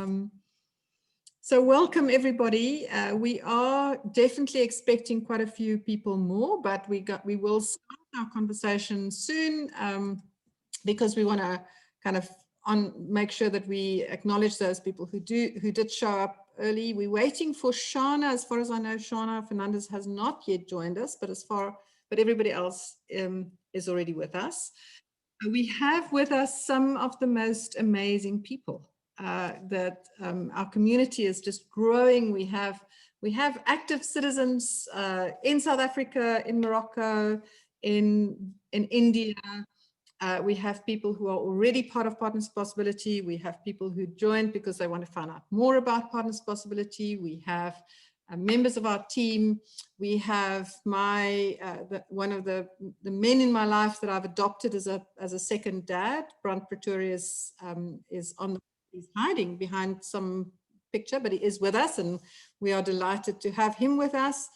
So welcome everybody. We are definitely expecting quite a few people more, but we will start our conversation soon because we want to kind of make sure that we acknowledge those people who did show up early. We're waiting for Shauna. As far as I know, Shauna Fernandez has not yet joined us, but everybody else is already with us. We have with us some of the most amazing people that our community is just growing. We have active citizens in South Africa, in Morocco, in India. We have people who are already part of Partners Possibility. We have people who joined because they want to find out more about Partners Possibility. We have members of our team. We have one of the men in my life that I've adopted as a second dad. Brant Pretorius he's hiding behind some picture, but he is with us, and we are delighted to have him with us.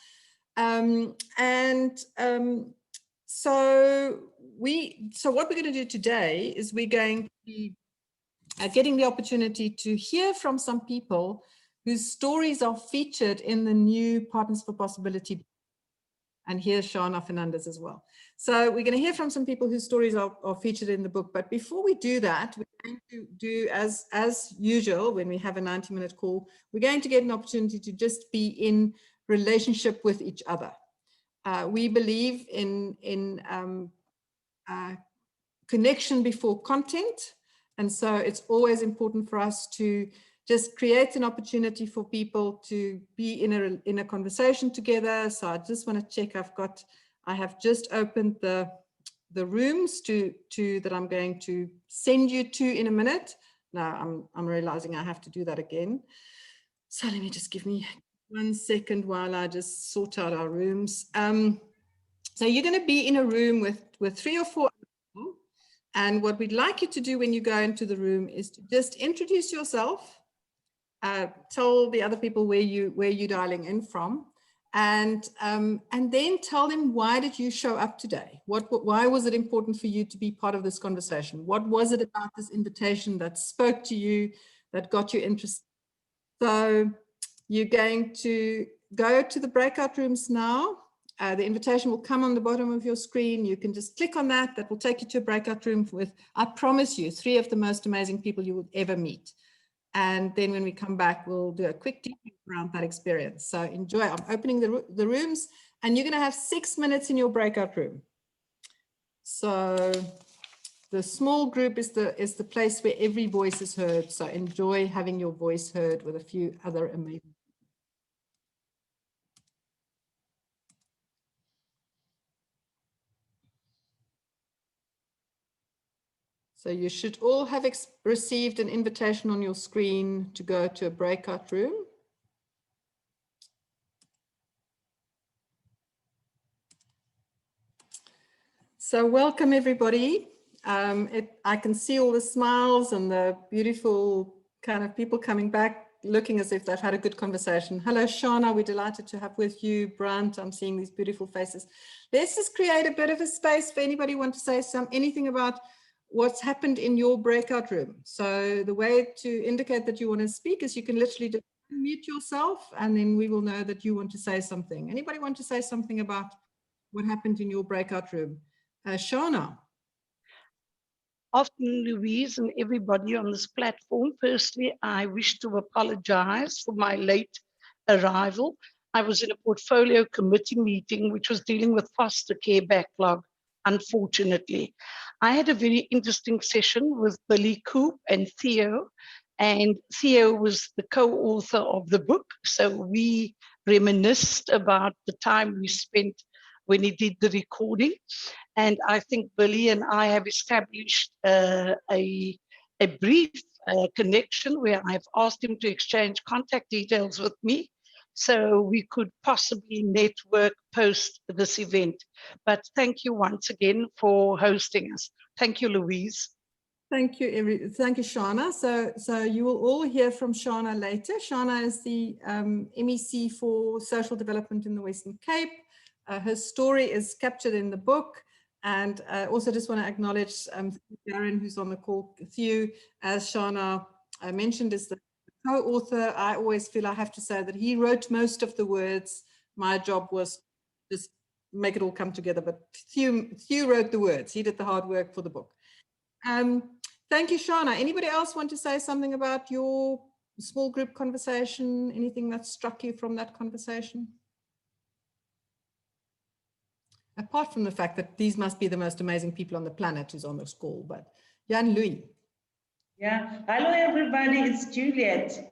So what we're going to do today is we're going to be getting the opportunity to hear from some people whose stories are featured in the new Partners for Possibility. And here's Shauna Fernandez as well. So we're going to hear from some people whose stories are featured in the book. But before we do that, we're going to do as usual when we have a 90-minute call, we're going to get an opportunity to just be in relationship with each other. We believe in connection before content. And so it's always important for us to just create an opportunity for people to be in a conversation together. So I just want to check I have just opened the rooms that I'm going to send you to in a minute. Now I'm realizing I have to do that again. So let me just give me 1 second while I just sort out our rooms. So you're going to be in a room with 3 or 4 people. And what we'd like you to do when you go into the room is to just introduce yourself, tell the other people where you're dialing in from, and then tell them, why did you show up today? Why was it important for you to be part of this conversation? What was it about this invitation that spoke to you, that got you interested? So you're going to go to the breakout rooms now. The invitation will come on the bottom of your screen. You can just click on that. That will take you to a breakout room with, I promise you, 3 of the most amazing people you will ever meet. And then when we come back, we'll do a quick debrief around that experience. So enjoy. I'm opening the rooms, and you're going to have 6 minutes in your breakout room. So the small group is the place where every voice is heard. So enjoy having your voice heard with a few other amazing. So you should all have received an invitation on your screen to go to a breakout room. So welcome everybody. I can see all the smiles and the beautiful kind of people coming back, looking as if they've had a good conversation. Hello, Shauna, we're delighted to have with you. Brant, I'm seeing these beautiful faces. Let's just create a bit of a space for anybody who wants to say anything about what's happened in your breakout room. So the way to indicate that you want to speak is you can literally just mute yourself, and then we will know that you want to say something. Anybody want to say something about what happened in your breakout room? Shauna. Afternoon, Louise, and everybody on this platform. Firstly, I wish to apologize for my late arrival. I was in a portfolio committee meeting which was dealing with foster care backlog, unfortunately. I had a very interesting session with Billy Coop and Theo, and Theo was the co-author of the book. So we reminisced about the time we spent when he did the recording. And I think Billy and I have established a brief connection where I've asked him to exchange contact details with me so we could possibly network post this event. But thank you once again for hosting us. Thank you, Louise. Thank you, Shauna. So you will all hear from Shauna later. Shauna is the MEC for Social Development in the Western Cape. Her story is captured in the book. And also just want to acknowledge Darren, who's on the call. Theo, as Shauna mentioned, is the co-author, I always feel I have to say that he wrote most of the words. My job was just make it all come together, but Hugh wrote the words. He did the hard work for the book. Thank you, Shauna. Anybody else want to say something about your small group conversation? Anything that struck you from that conversation? Apart from the fact that these must be the most amazing people on the planet who's on this call, but Jan Louis. Yeah, hello everybody, it's Juliet.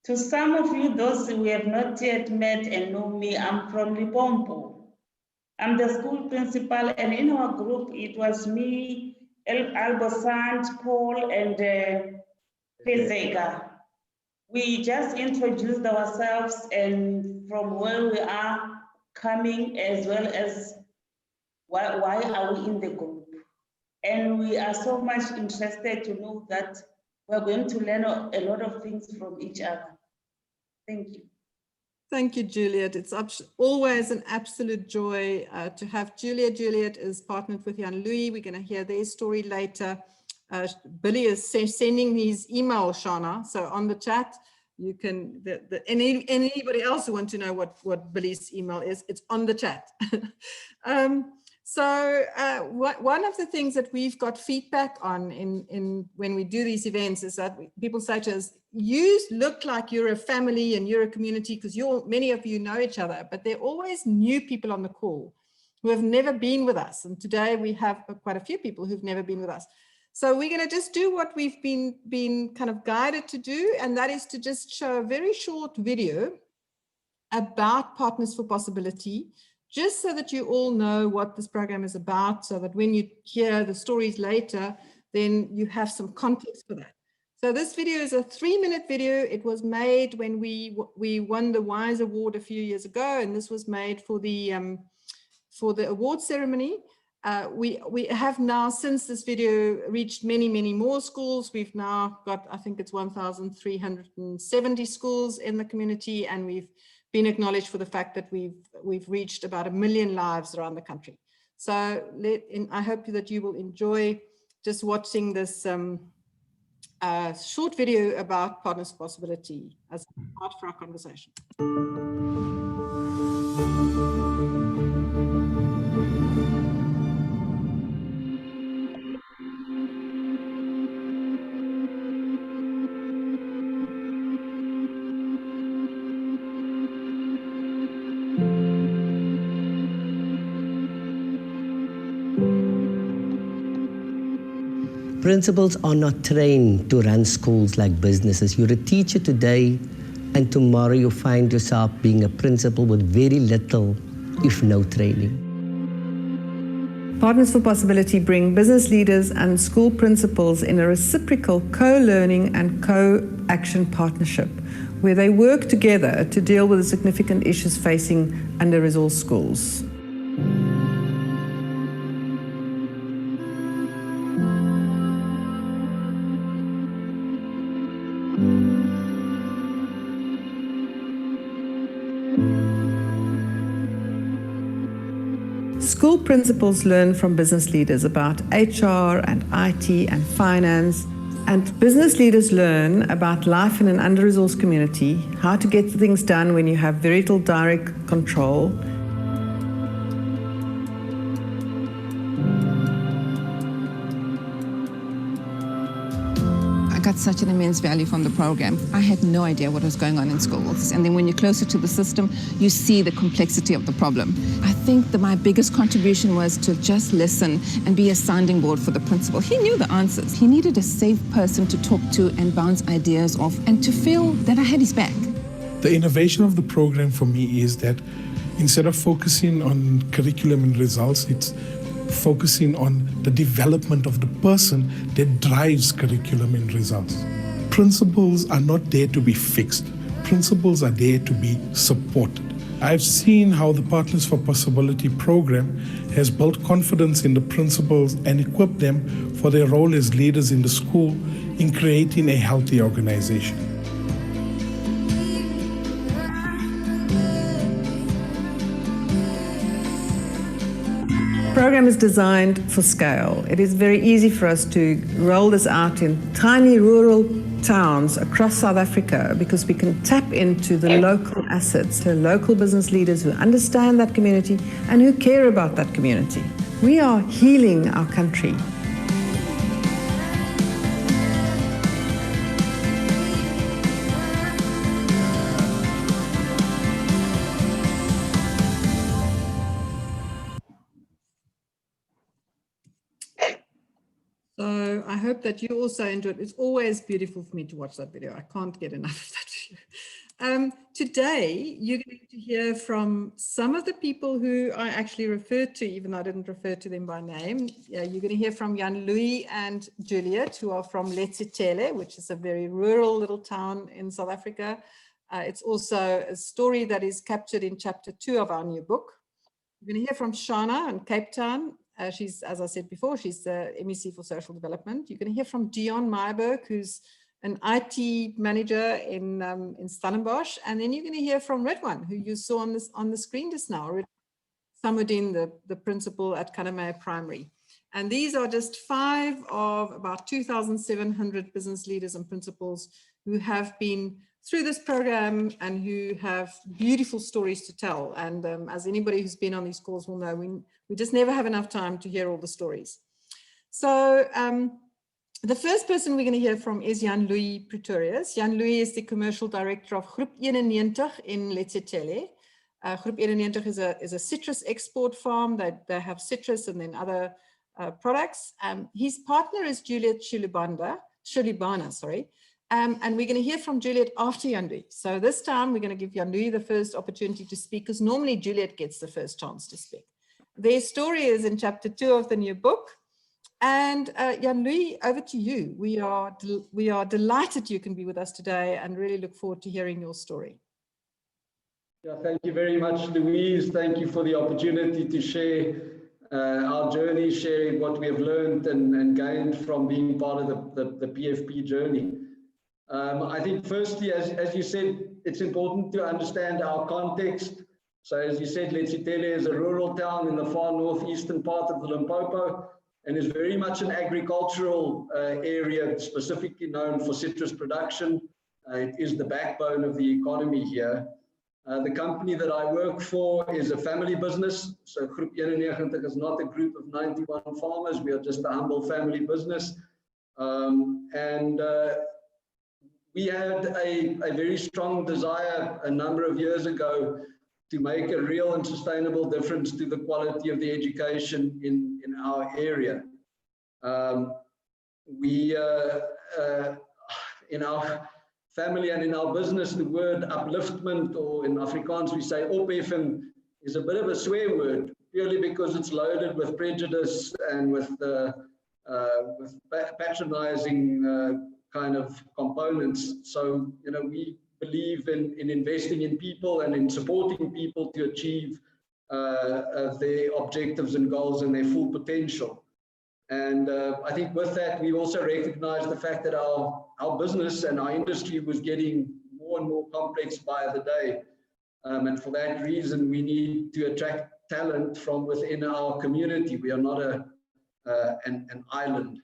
To some of you, those who have not yet met and know me, I'm from Libombo. I'm the school principal, and in our group, it was me, Albosand, Paul, and Pezega. We just introduced ourselves and from where we are coming, as well as why are we in the group. And we are so much interested to know that we're going to learn a lot of things from each other. Thank you. Thank you, Juliet. It's always an absolute joy to have Juliet. Juliet is partnered with Jan Louis. We're going to hear their story later. Billy is sending his email, Shauna. So on the chat, you can, anybody else who wants to know what Billy's email is, it's on the chat. One of the things that we've got feedback on in when we do these events is that people say to us, you look like you're a family and you're a community because many of you know each other, but there are always new people on the call who have never been with us. And today we have quite a few people who've never been with us. So we're going to just do what we've been kind of guided to do, and that is to just show a very short video about Partners for Possibility, just so that you all know what this program is about, so that when you hear the stories later, then you have some context for that. So this video is a 3-minute video. It was made when we won the WISE Award a few years ago, and this was made for the award ceremony. We have now, since this video, reached many, many more schools. We've now got, I think it's 1,370 schools in the community, and we've been acknowledged for the fact that we've reached about 1 million lives around the country. So I hope that you will enjoy just watching this short video about Partners for Possibility as part for our conversation. Principals are not trained to run schools like businesses. You're a teacher today, and tomorrow you find yourself being a principal with very little, if no training. Partners for Possibility bring business leaders and school principals in a reciprocal co-learning and co-action partnership, where they work together to deal with the significant issues facing under-resourced schools. School principals learn from business leaders about HR and IT and finance, and business leaders learn about life in an under-resourced community, how to get things done when you have very little direct control. I got such an immense value from the program. I had no idea what was going on in schools. And then when you're closer to the system, you see the complexity of the problem. I think that my biggest contribution was to just listen and be a sounding board for the principal. He knew the answers. He needed a safe person to talk to and bounce ideas off, and to feel that I had his back. The innovation of the program for me is that instead of focusing on curriculum and results, it's focusing on the development of the person that drives curriculum and results. Principals are not there to be fixed. Principals are there to be supported. I've seen how the Partners for Possibility program has built confidence in the principals and equipped them for their role as leaders in the school in creating a healthy organization. The program is designed for scale. It is very easy for us to roll this out in tiny rural towns across South Africa because we can tap into the local assets, the local business leaders who understand that community and who care about that community. We are healing our country. So I hope that you also enjoyed. It's always beautiful for me to watch that video. I can't get enough of that video. Today, you're going to hear from some of the people who I actually referred to, even though I didn't refer to them by name. You're going to hear from Jan-Louis and Juliet, who are from Letsitele, which is a very rural little town in South Africa. It's also a story that is captured in chapter 2 of our new book. You're going to hear from Shauna in Cape Town. She's, as I said before, she's the MEC for Social Development. You're going to hear from Dion Meyerberg, who's an IT manager in Stellenbosch. And then you're going to hear from Redwan, who you saw on the screen just now, Samudin, the principal at Kaname Primary. And these are just 5 of about 2,700 business leaders and principals who have been through this program and who have beautiful stories to tell. And as anybody who's been on these calls will know, we just never have enough time to hear all the stories. So the first person we're going to hear from is Jan-Louis Pretorius. Jan-Louis is the commercial director of Groep 91 in Letsitele. Groep 91 is a citrus export farm. They have citrus and then other products. His partner is Juliet Shulibana, sorry. And we're going to hear from Juliet after Jan-Louis. So this time we're going to give Jan-Louis the first opportunity to speak, because normally Juliet gets the first chance to speak. Their story is in chapter 2 of the new book. And Jan-Louis, over to you. We are delighted you can be with us today and really look forward to hearing your story. Yeah, thank you very much, Louise. Thank you for the opportunity to share our journey, sharing what we have learned and gained from being part of the PfP journey. I think firstly, as you said, it's important to understand our context. So as you said, Letsitele is a rural town in the far northeastern part of the Limpopo and is very much an agricultural area, specifically known for citrus production. It is the backbone of the economy here. The company that I work for is a family business. So Groep 91 is not a group of 91 farmers. We are just a humble family business. We had a very strong desire a number of years ago to make a real and sustainable difference to the quality of the education in our area. In our family and in our business, the word upliftment, or in Afrikaans we say opheffing, is a bit of a swear word, purely because it's loaded with prejudice and with patronizing kind of components. So, you know, we believe in investing in people and in supporting people to achieve their objectives and goals and their full potential. And I think with that, we also recognize the fact that our business and our industry was getting more and more complex by the day. And for that reason, we need to attract talent from within our community. We are not an island.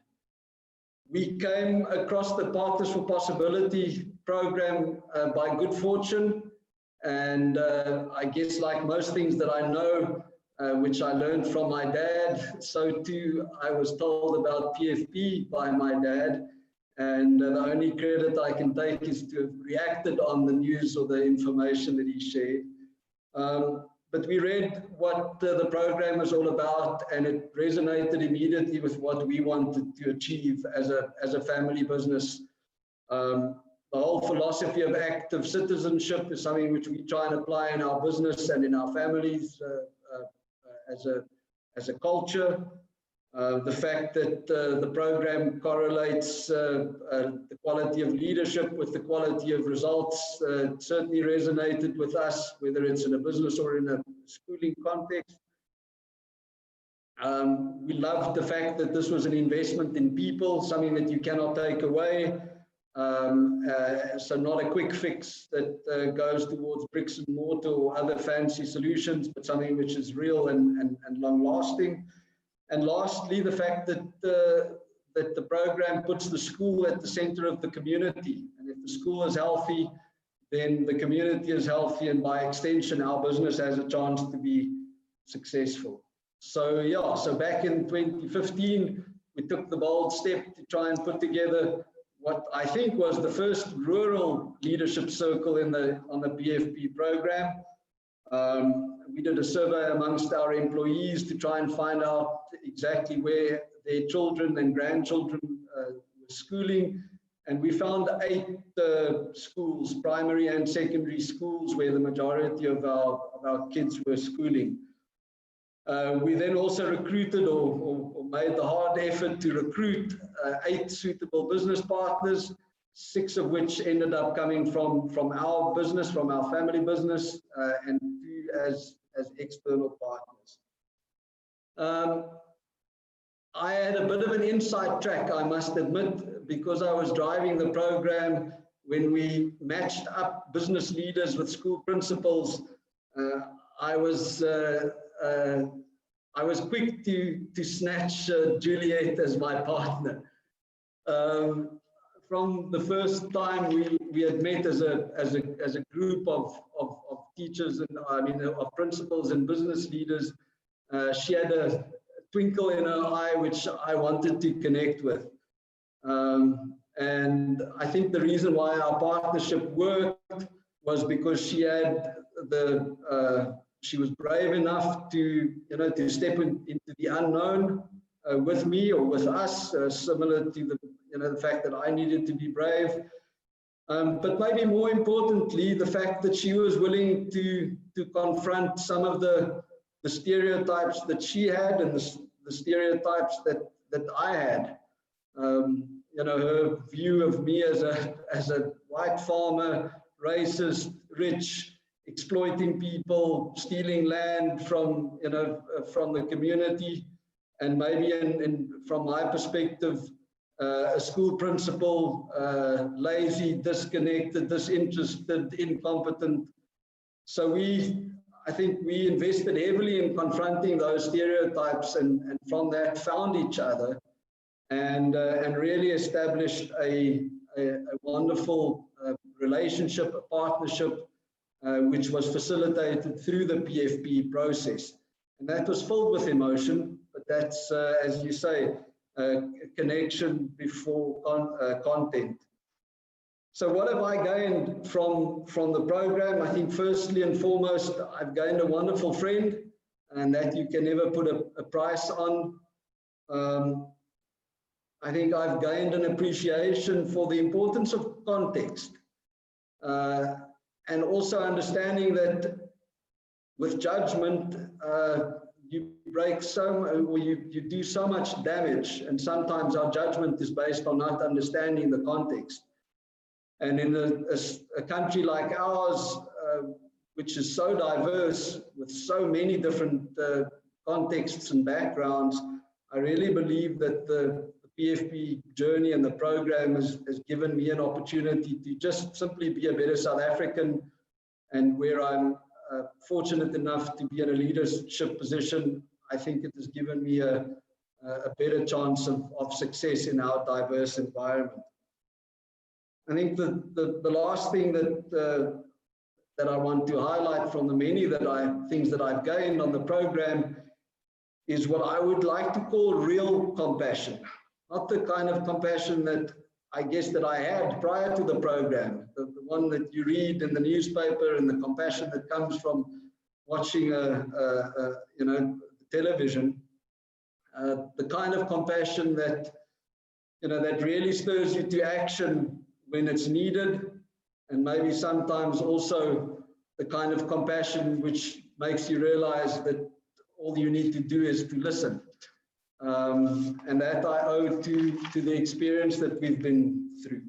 We came across the Partners for Possibility program by good fortune. And I guess like most things that I know, which I learned from my dad, so too I was told about PfP by my dad. And the only credit I can take is to have reacted on the news or the information that he shared. But we read what the program was all about, and it resonated immediately with what we wanted to achieve as a family business. The whole philosophy of active citizenship is something which we try and apply in our business and in our families as a culture. The fact that the program correlates the quality of leadership with the quality of results certainly resonated with us, whether it's in a business or in a schooling context. We loved the fact that this was an investment in people, something that you cannot take away. So not a quick fix that goes towards bricks and mortar or other fancy solutions, but something which is real and long lasting. And lastly, the fact that that the program puts the school at the center of the community. And if the school is healthy, then the community is healthy, and by extension, our business has a chance to be successful. So yeah, so back in 2015, we took the bold step to try and put together what I think was the first rural leadership circle on the PfP program. We did a survey amongst our employees to try and find out exactly where their children and grandchildren were schooling. And we found 8 schools, primary and secondary schools, where the majority of our kids were schooling. We then also recruited or made the hard effort to recruit 8 suitable business partners, 6 of which ended up coming from our business, from our family business, and 2 as external partners. I had a bit of an inside track, I must admit, because I was driving the program when we matched up business leaders with school principals. I was quick to snatch Juliet as my partner. From the first time we had met as a group of teachers and of principals and business leaders, she had a twinkle in her eye which I wanted to connect with. And I think the reason why our partnership worked was because she had she was brave enough to step into the unknown with me or with us, similar to the fact that I needed to be brave. But maybe more importantly, the fact that she was willing to confront some of the stereotypes that she had and the stereotypes that I had. Her view of me as a white farmer, racist, rich, exploiting people, stealing land from the community, and maybe from my perspective, a school principal, lazy, disconnected, disinterested, incompetent. So I think we invested heavily in confronting those stereotypes, and from that found each other, and really established a wonderful relationship, a partnership, which was facilitated through the PfP process. And that was filled with emotion, but that's, as you say, connection before content. So what have I gained from the program? I think firstly and foremost, I've gained a wonderful friend, and that you can never put a price on. I think I've gained an appreciation for the importance of context, and also understanding that with judgment, you do so much damage, and sometimes our judgment is based on not understanding the context. And in a country like ours, which is so diverse with so many different contexts and backgrounds, I really believe that the PfP journey and the program has given me an opportunity to just simply be a better South African, and where I'm fortunate enough to be in a leadership position, I think it has given me a better chance of success in our diverse environment. I think the last thing that I want to highlight from the many things that I've gained on the program is what I would like to call real compassion. Not the kind of compassion that I guess that I had prior to the program, the one that you read in the newspaper, and the compassion that comes from watching television. The kind of compassion that that really stirs you to action when it's needed, and maybe sometimes also the kind of compassion which makes you realize that all you need to do is to listen. And that I owe to the experience that we've been through.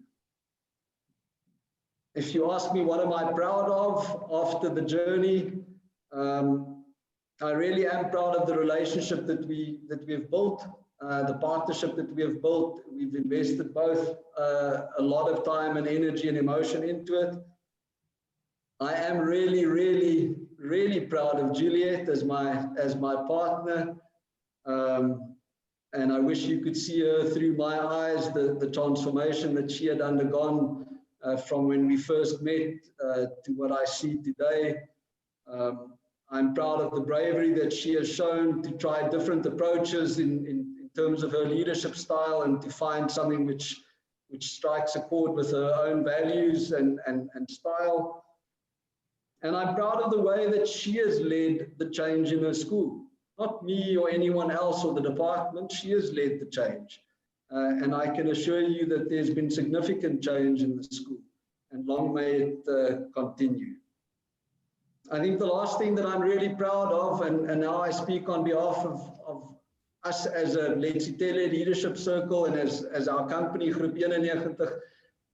If you ask me what am I proud of after the journey, I really am proud of the relationship that we've built, the partnership that we have built. We've invested both a lot of time and energy and emotion into it. I am really, really, really proud of Juliet as my partner. And I wish you could see her through my eyes, the transformation that she had undergone from when we first met to what I see today. I'm proud of the bravery that she has shown to try different approaches in terms of her leadership style and to find something which strikes a chord with her own values and style. And I'm proud of the way that she has led the change in her school. Not me or anyone else or the department, she has led the change. And I can assure you that there's been significant change in the school, and long may it continue. I think the last thing that I'm really proud of, and now I speak on behalf of us as a Letsitele Leadership Circle and as our company, Groep 91,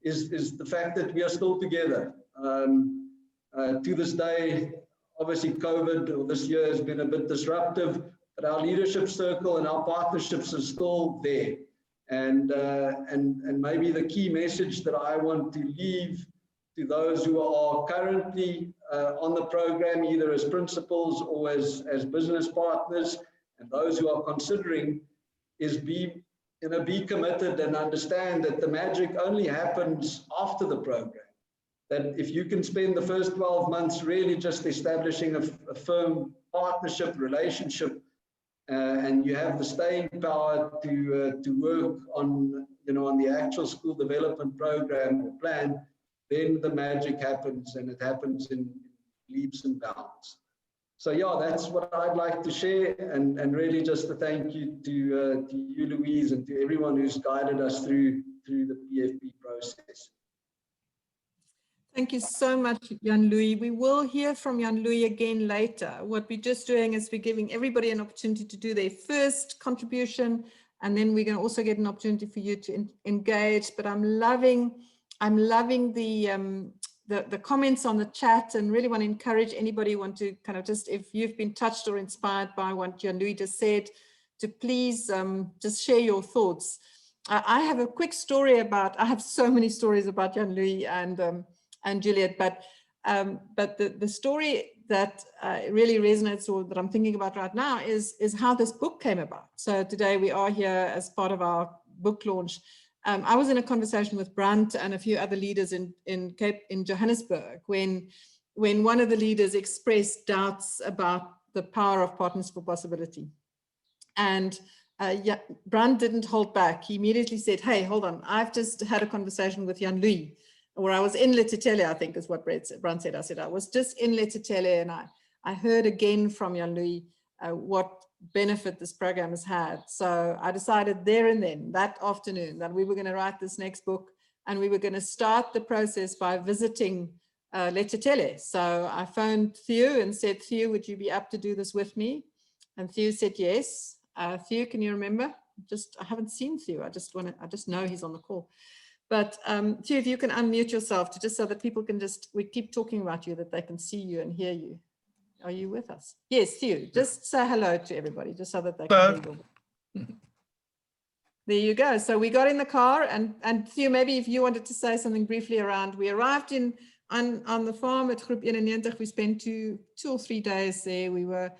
is the fact that we are still together. To this day, obviously COVID or this year has been a bit disruptive, but our leadership circle and our partnerships are still there. And maybe the key message that I want to leave to those who are currently on the program, either as principals or as business partners, and those who are considering, is be committed and understand that the magic only happens after the program. That if you can spend the first 12 months really just establishing a firm partnership relationship, and you have the staying power to work on the actual school development program or plan, then the magic happens, and it happens in leaps and bounds. So yeah, that's what I'd like to share, and really just to thank you to you, Louise, and to everyone who's guided us through the PfP process. Thank you so much, Jan-Louis. We will hear from Jan-Louis again later. What we're just doing is we're giving everybody an opportunity to do their first contribution, and then we're going to also get an opportunity for you to engage. But I'm loving the comments on the chat, and really want to encourage anybody who want to kind of just, if you've been touched or inspired by what Jan-Louis just said, to please just share your thoughts. I have a quick story I have so many stories about Jan-Louis and Juliet, but the story that really resonates, or that I'm thinking about right now, is how this book came about. So today we are here as part of our book launch. I was in a conversation with Brandt and a few other leaders in Johannesburg when one of the leaders expressed doubts about the power of Partners for Possibility. And Brandt didn't hold back. He immediately said, hey, hold on, I've just had a conversation with Jan-Louis, or I was in Letsitele, I think is what Brandt said. I said, I was just in Letsitele, and I heard again from Jan-Louis what benefit this program has had. So I decided there and then, that afternoon, that we were going to write this next book, and we were going to start the process by visiting Letsitele. So I phoned Theo and said, Theo, would you be up to do this with me? And Theo said yes. Theo, can you remember? I haven't seen Theo. I just know he's on the call. But Theo, if you can unmute yourself, just so that people can we keep talking about you, that they can see you and hear you. Are you with us? Yes, Theo, just say hello to everybody, just so that they can hear you. There you go. So we got in the car, and Theo, maybe if you wanted to say something briefly around, we arrived on the farm at Groep 91. We spent two or 3 days there. We were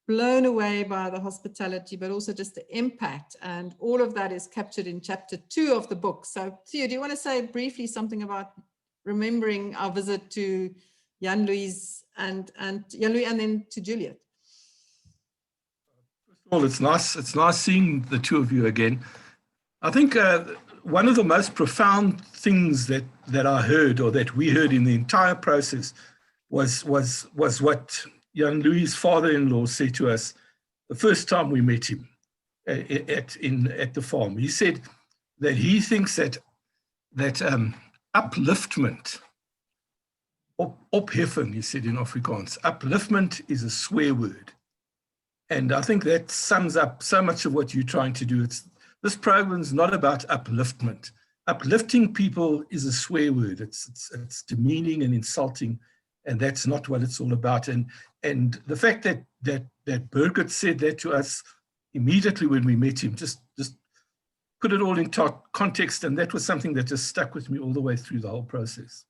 blown away by the hospitality, but also just the impact, and all of that is captured in chapter 2 of the book. So Theo, do you want to say briefly something about remembering our visit to Jan-Louis and Jan-Louis, and then to Juliet? First of all, it's nice seeing the two of you again. I think one of the most profound things that I heard, or that we heard in the entire process, was what Jan-Louis' father-in-law said to us the first time we met him at the farm. He said that he thinks that upliftment, opheffen, he said in Afrikaans, upliftment is a swear word. And I think that sums up so much of what you're trying to do. This program is not about upliftment. Uplifting people is a swear word. It's demeaning and insulting, and that's not what it's all about. And the fact that Birgit said that to us immediately when we met him, just put it all in context, and that was something that just stuck with me all the way through the whole process.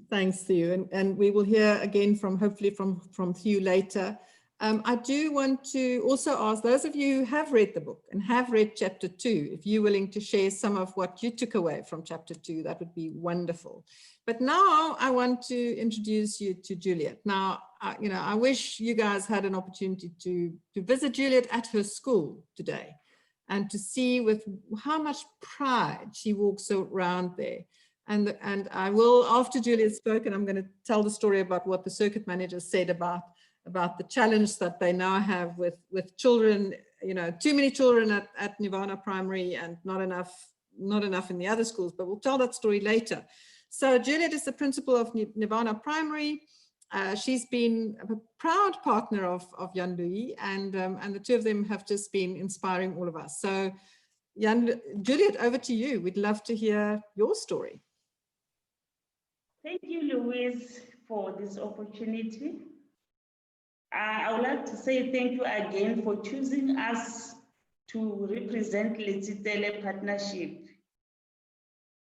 Thanks, Theo. And we will hear again hopefully from Theo later. I do want to also ask those of you who have read the book and have read chapter 2, if you're willing to share some of what you took away from chapter 2, that would be wonderful. But now I want to introduce you to Juliet. Now, you know, I wish you guys had an opportunity to visit Juliet at her school today and to see with how much pride she walks around there. And I will, after Juliet's spoken, I'm going to tell the story about what the circuit manager said about the challenge that they now have with children, you know, too many children at Nirvana Primary and not enough in the other schools, but we'll tell that story later. So Juliet is the principal of Nirvana Primary. She's been a proud partner of Jan-Louis, and the two of them have just been inspiring all of us. So Juliet, over to you. We'd love to hear your story. Thank you, Louise, for this opportunity. I would like to say thank you again for choosing us to represent Letsitele Partnership.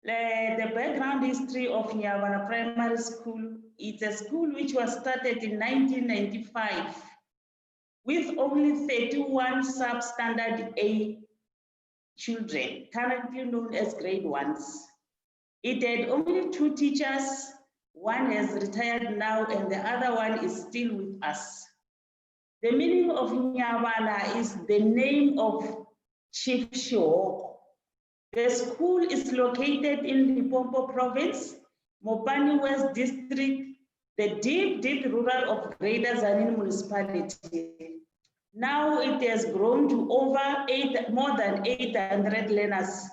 The background history of Niagara Primary School, it's a school which was started in 1995 with only 31 substandard A children, currently known as grade 1s. It had only 2 teachers. One has retired now and the other one is still with us. The meaning of Nyabala is the name of Chief Shoko. The school is located in Limpopo Province, Mopani West District, the deep rural of Greater Zanin Municipality. Now it has grown to more than 800 learners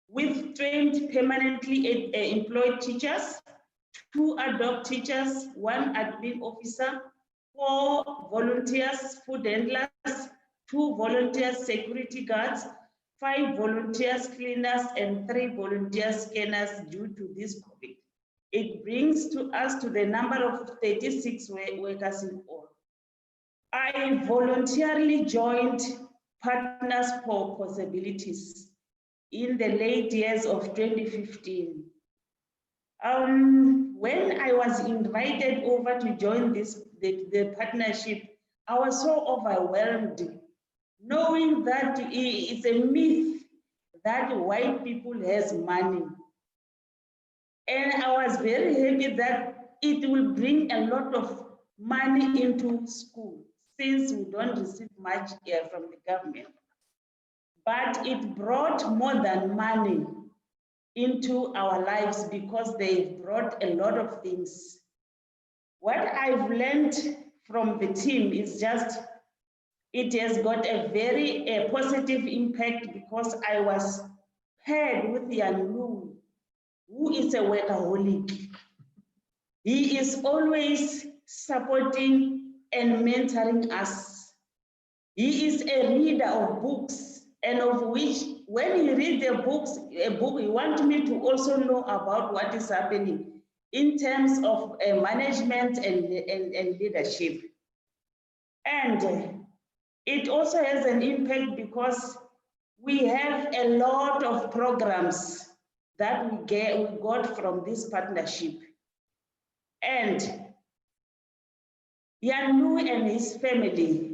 with trained permanently employed teachers, 2 adult teachers, 1 admin officer, 4 volunteers, food handlers, 2 volunteers, security guards, 5 volunteers, cleaners, and 3 volunteer scanners due to this COVID. It brings us to the number of 36 workers in all. I voluntarily joined Partners for Possibilities in the late years of 2015. When I was invited over to join the partnership, I was so overwhelmed, knowing that it's a myth that white people has money. And I was very happy that it will bring a lot of money into school, since we don't receive much from the government. But it brought more than money into our lives because they brought a lot of things. What I've learned from the team is just, it has got a very positive impact because I was paired with Jan-Louis, who is a workaholic. He is always supporting and mentoring us. He is a reader of books, and of which, when he reads a book, he wants me to also know about what is happening in terms of management and leadership. And it also has an impact because we have a lot of programs that we got from this partnership. And Jan-Louis and his family,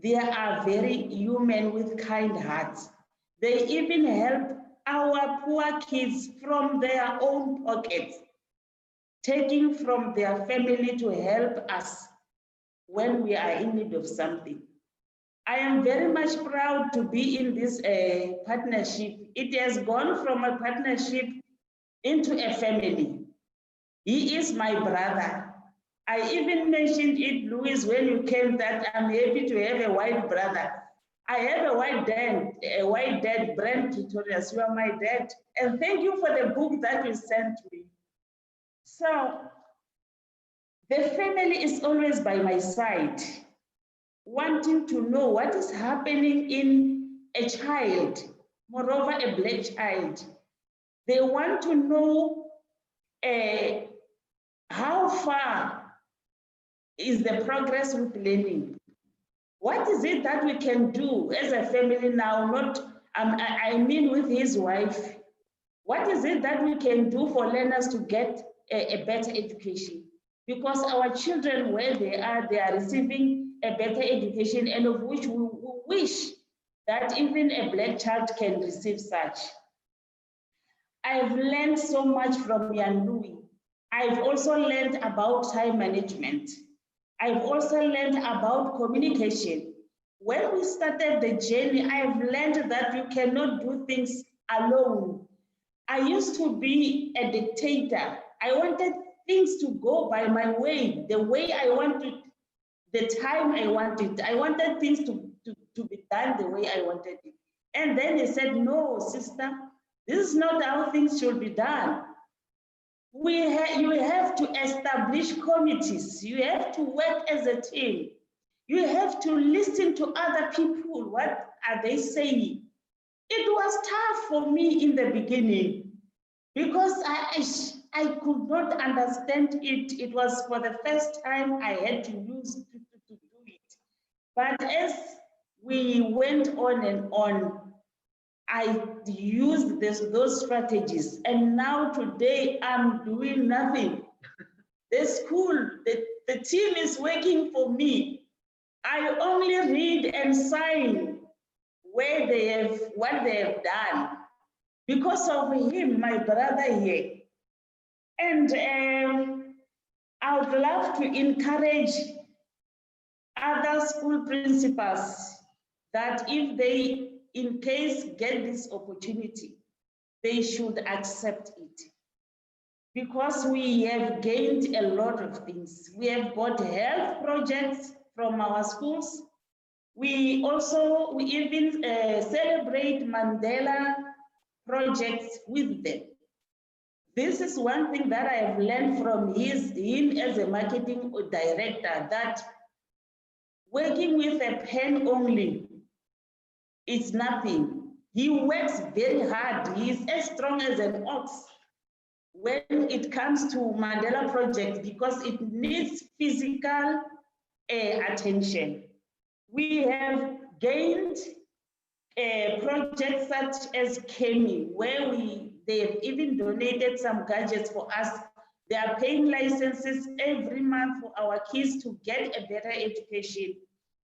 they are very human with kind hearts. They even help our poor kids from their own pockets, taking from their family to help us when we are in need of something. I am very much proud to be in this partnership. It has gone from a partnership into a family. He is my brother. I even mentioned it, Louise, when you came, that I'm happy to have a white brother. I have a white dad, Brent Tutorials. You are my dad. And thank you for the book that you sent me. So the family is always by my side, wanting to know what is happening in a child, moreover a Black child. They want to know how far is the progress with learning. What is it that we can do as a family now, I mean with his wife, what is it that we can do for learners to get a better education? because our children, where they are receiving a better education, and of which we wish that even a Black child can receive such. I've learned so much from Jan Louis. I've also learned about time management. I've also learned about communication. When we started the journey, I've learned that you cannot do things alone. I used to be a dictator. I wanted things to go by my way, the way I wanted, the time I wanted. I wanted things to be done the way I wanted it. And then they said, no, sister, this is not how things should be done. You have to establish committees. You have to work as a team. You have to listen to other people. What are they saying? It was tough for me in the beginning because I could not understand it. It was for the first time I had to use to do it. But as we went on and on, I used those strategies, and now today I'm doing nothing. The school, the team is working for me. I only read and sign where what they have done because of him, my brother here. And I would love to encourage other school principals that if they, in case, get this opportunity, they should accept it. Because we have gained a lot of things. We have got health projects from our schools. We even celebrate Mandela projects with them. This is one thing that I have learned from him as a marketing director, that working with a pen only is nothing. He works very hard. He is as strong as an ox when it comes to Mandela project because it needs physical attention. We have gained projects such as Kemi, where they've even donated some gadgets for us. They are paying licenses every month for our kids to get a better education.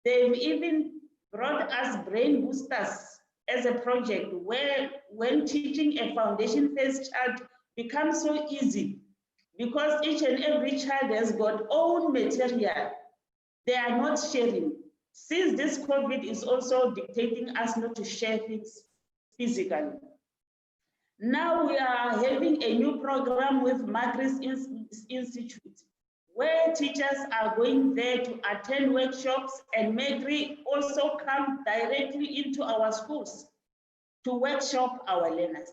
They've even brought us brain boosters as a project where when teaching a foundation phase child becomes so easy because each and every child has got own material. They are not sharing. Since this COVID is also dictating us not to share things physically. Now we are having a new program with Margaret Institute, where teachers are going there to attend workshops, and Magri also come directly into our schools to workshop our learners.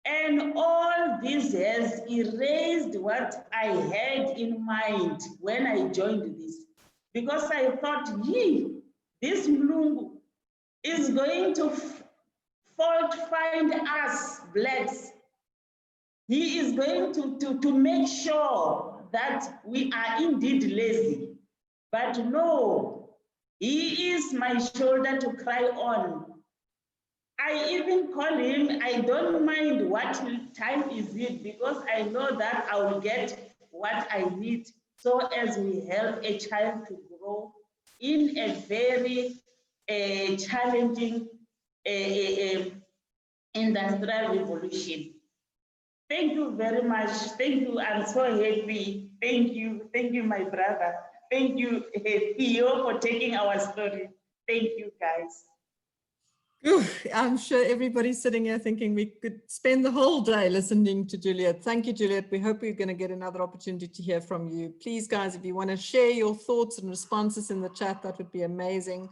And all this has erased what I had in mind when I joined this, because I thought, this Mlungu is going to fault find us Blacks. He is going to make sure that we are indeed lazy. But no, he is my shoulder to cry on. I even call him, I don't mind what time is it, because I know that I will get what I need so as we help a child to grow in a very challenging industrial revolution. Thank you very much. Thank you. I'm so happy. Thank you. Thank you, my brother. Thank you, Theo, for taking our story. Thank you, guys. I'm sure everybody's sitting here thinking we could spend the whole day listening to Juliet. Thank you, Juliet. We hope we're going to get another opportunity to hear from you. Please, guys, if you want to share your thoughts and responses in the chat, that would be amazing.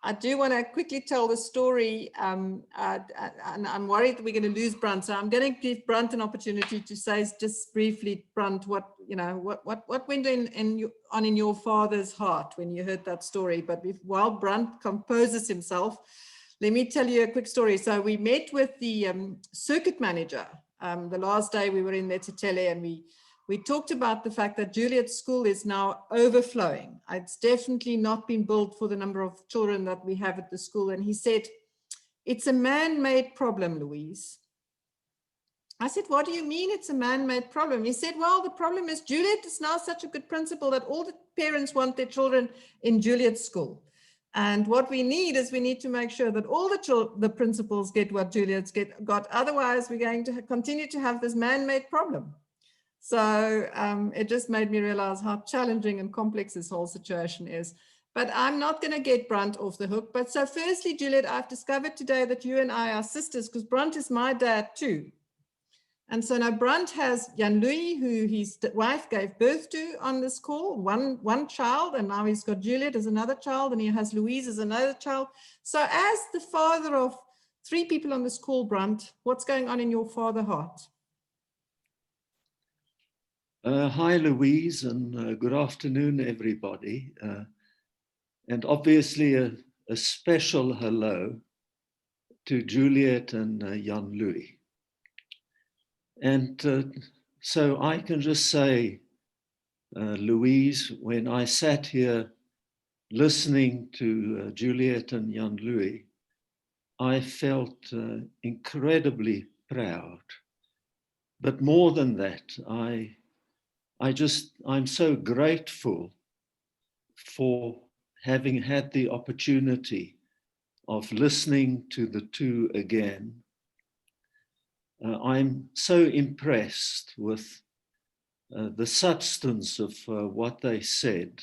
I do want to quickly tell the story, and I'm worried that we're going to lose Brunt. So I'm going to give Brunt an opportunity to say just briefly, Brunt, what went on in your father's heart when you heard that story. But while Brunt composes himself, let me tell you a quick story. So we met with the circuit manager the last day we were in Letitele, and we talked about the fact that Juliet's school is now overflowing. It's definitely not been built for the number of children that we have at the school. And he said, it's a man-made problem, Louise. I said, what do you mean it's a man-made problem? He said, well, the problem is Juliet is now such a good principal that all the parents want their children in Juliet's school. And what we need is we need to make sure that all the principals get what Juliet's got. Otherwise, we're going to continue to have this man-made problem. So it just made me realize how challenging and complex this whole situation is. But I'm not going to get Brunt off the hook. But so firstly, Juliet, I've discovered today that you and I are sisters because Brunt is my dad too. And so now Brunt has Jan-Louis, who his wife gave birth to on this call, one child, and now he's got Juliet as another child, and he has Louise as another child. So as the father of 3 people on this call, Brunt, what's going on in your father heart? Hi, Louise, and good afternoon, everybody. And obviously a special hello to Juliet and Jan-Louis. And so I can just say, Louise, when I sat here listening to Juliet and Jan-Louis, I felt incredibly proud. But more than that, I'm so grateful for having had the opportunity of listening to the two again. I'm so impressed with the substance of what they said.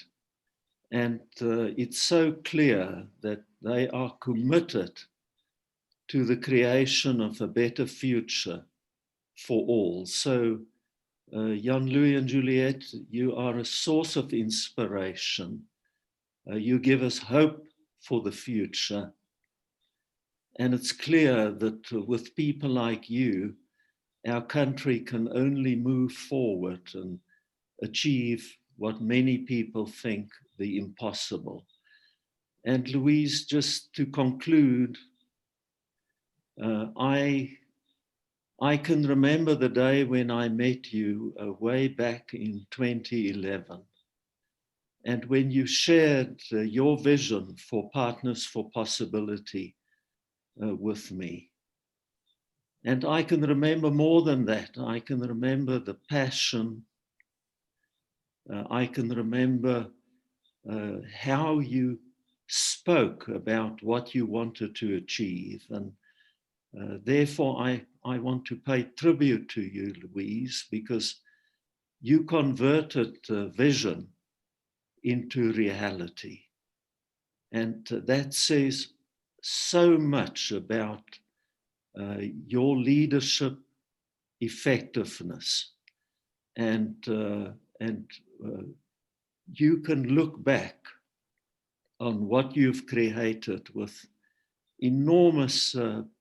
And it's so clear that they are committed to the creation of a better future for all. So Jan-Louis and Juliet, you are a source of inspiration. You give us hope for the future. And it's clear that with people like you, our country can only move forward and achieve what many people think the impossible. And Louise, just to conclude, I can remember the day when I met you way back in 2011. And when you shared your vision for Partners for Possibility with me. And I can remember more than that. I can remember the passion. I can remember how you spoke about what you wanted to achieve. And therefore, I want to pay tribute to you, Louise, because you converted vision into reality. And that says so much about your leadership effectiveness. And you can look back on what you've created with enormous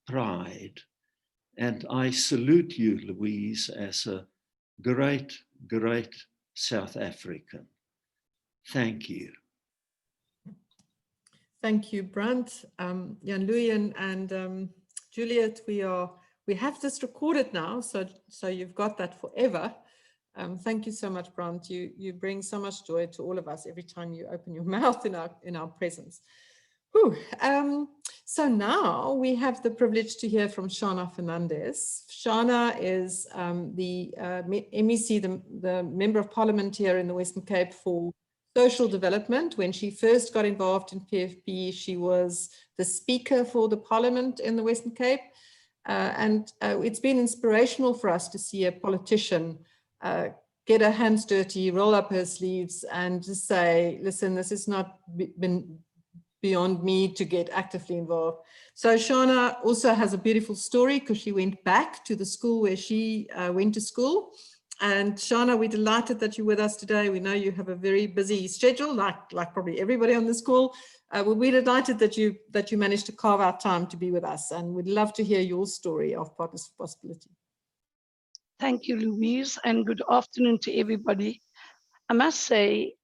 pride. And I salute you, Louise, as a great, great South African. Thank you. Thank you, Brunt, Jan-Louis and Juliet. We have this recorded now, so you've got that forever. Thank you so much, Brunt. You bring so much joy to all of us every time you open your mouth in our presence. Whew. So now we have the privilege to hear from Shauna Fernandez. Shauna is the MEC, the Member of Parliament here in the Western Cape for Social Development. When she first got involved in PfP, she was the Speaker for the Parliament in the Western Cape. And it's been inspirational for us to see a politician get her hands dirty, roll up her sleeves and just say, listen, this has not been beyond me to get actively involved. So Shauna also has a beautiful story because she went back to the school where she went to school. And Shauna, we're delighted that you're with us today. We know you have a very busy schedule, like probably everybody on this call. We're delighted that you managed to carve out time to be with us, and we'd love to hear your story of Partners for Possibility. Thank you, Louise, and good afternoon to everybody. I must say,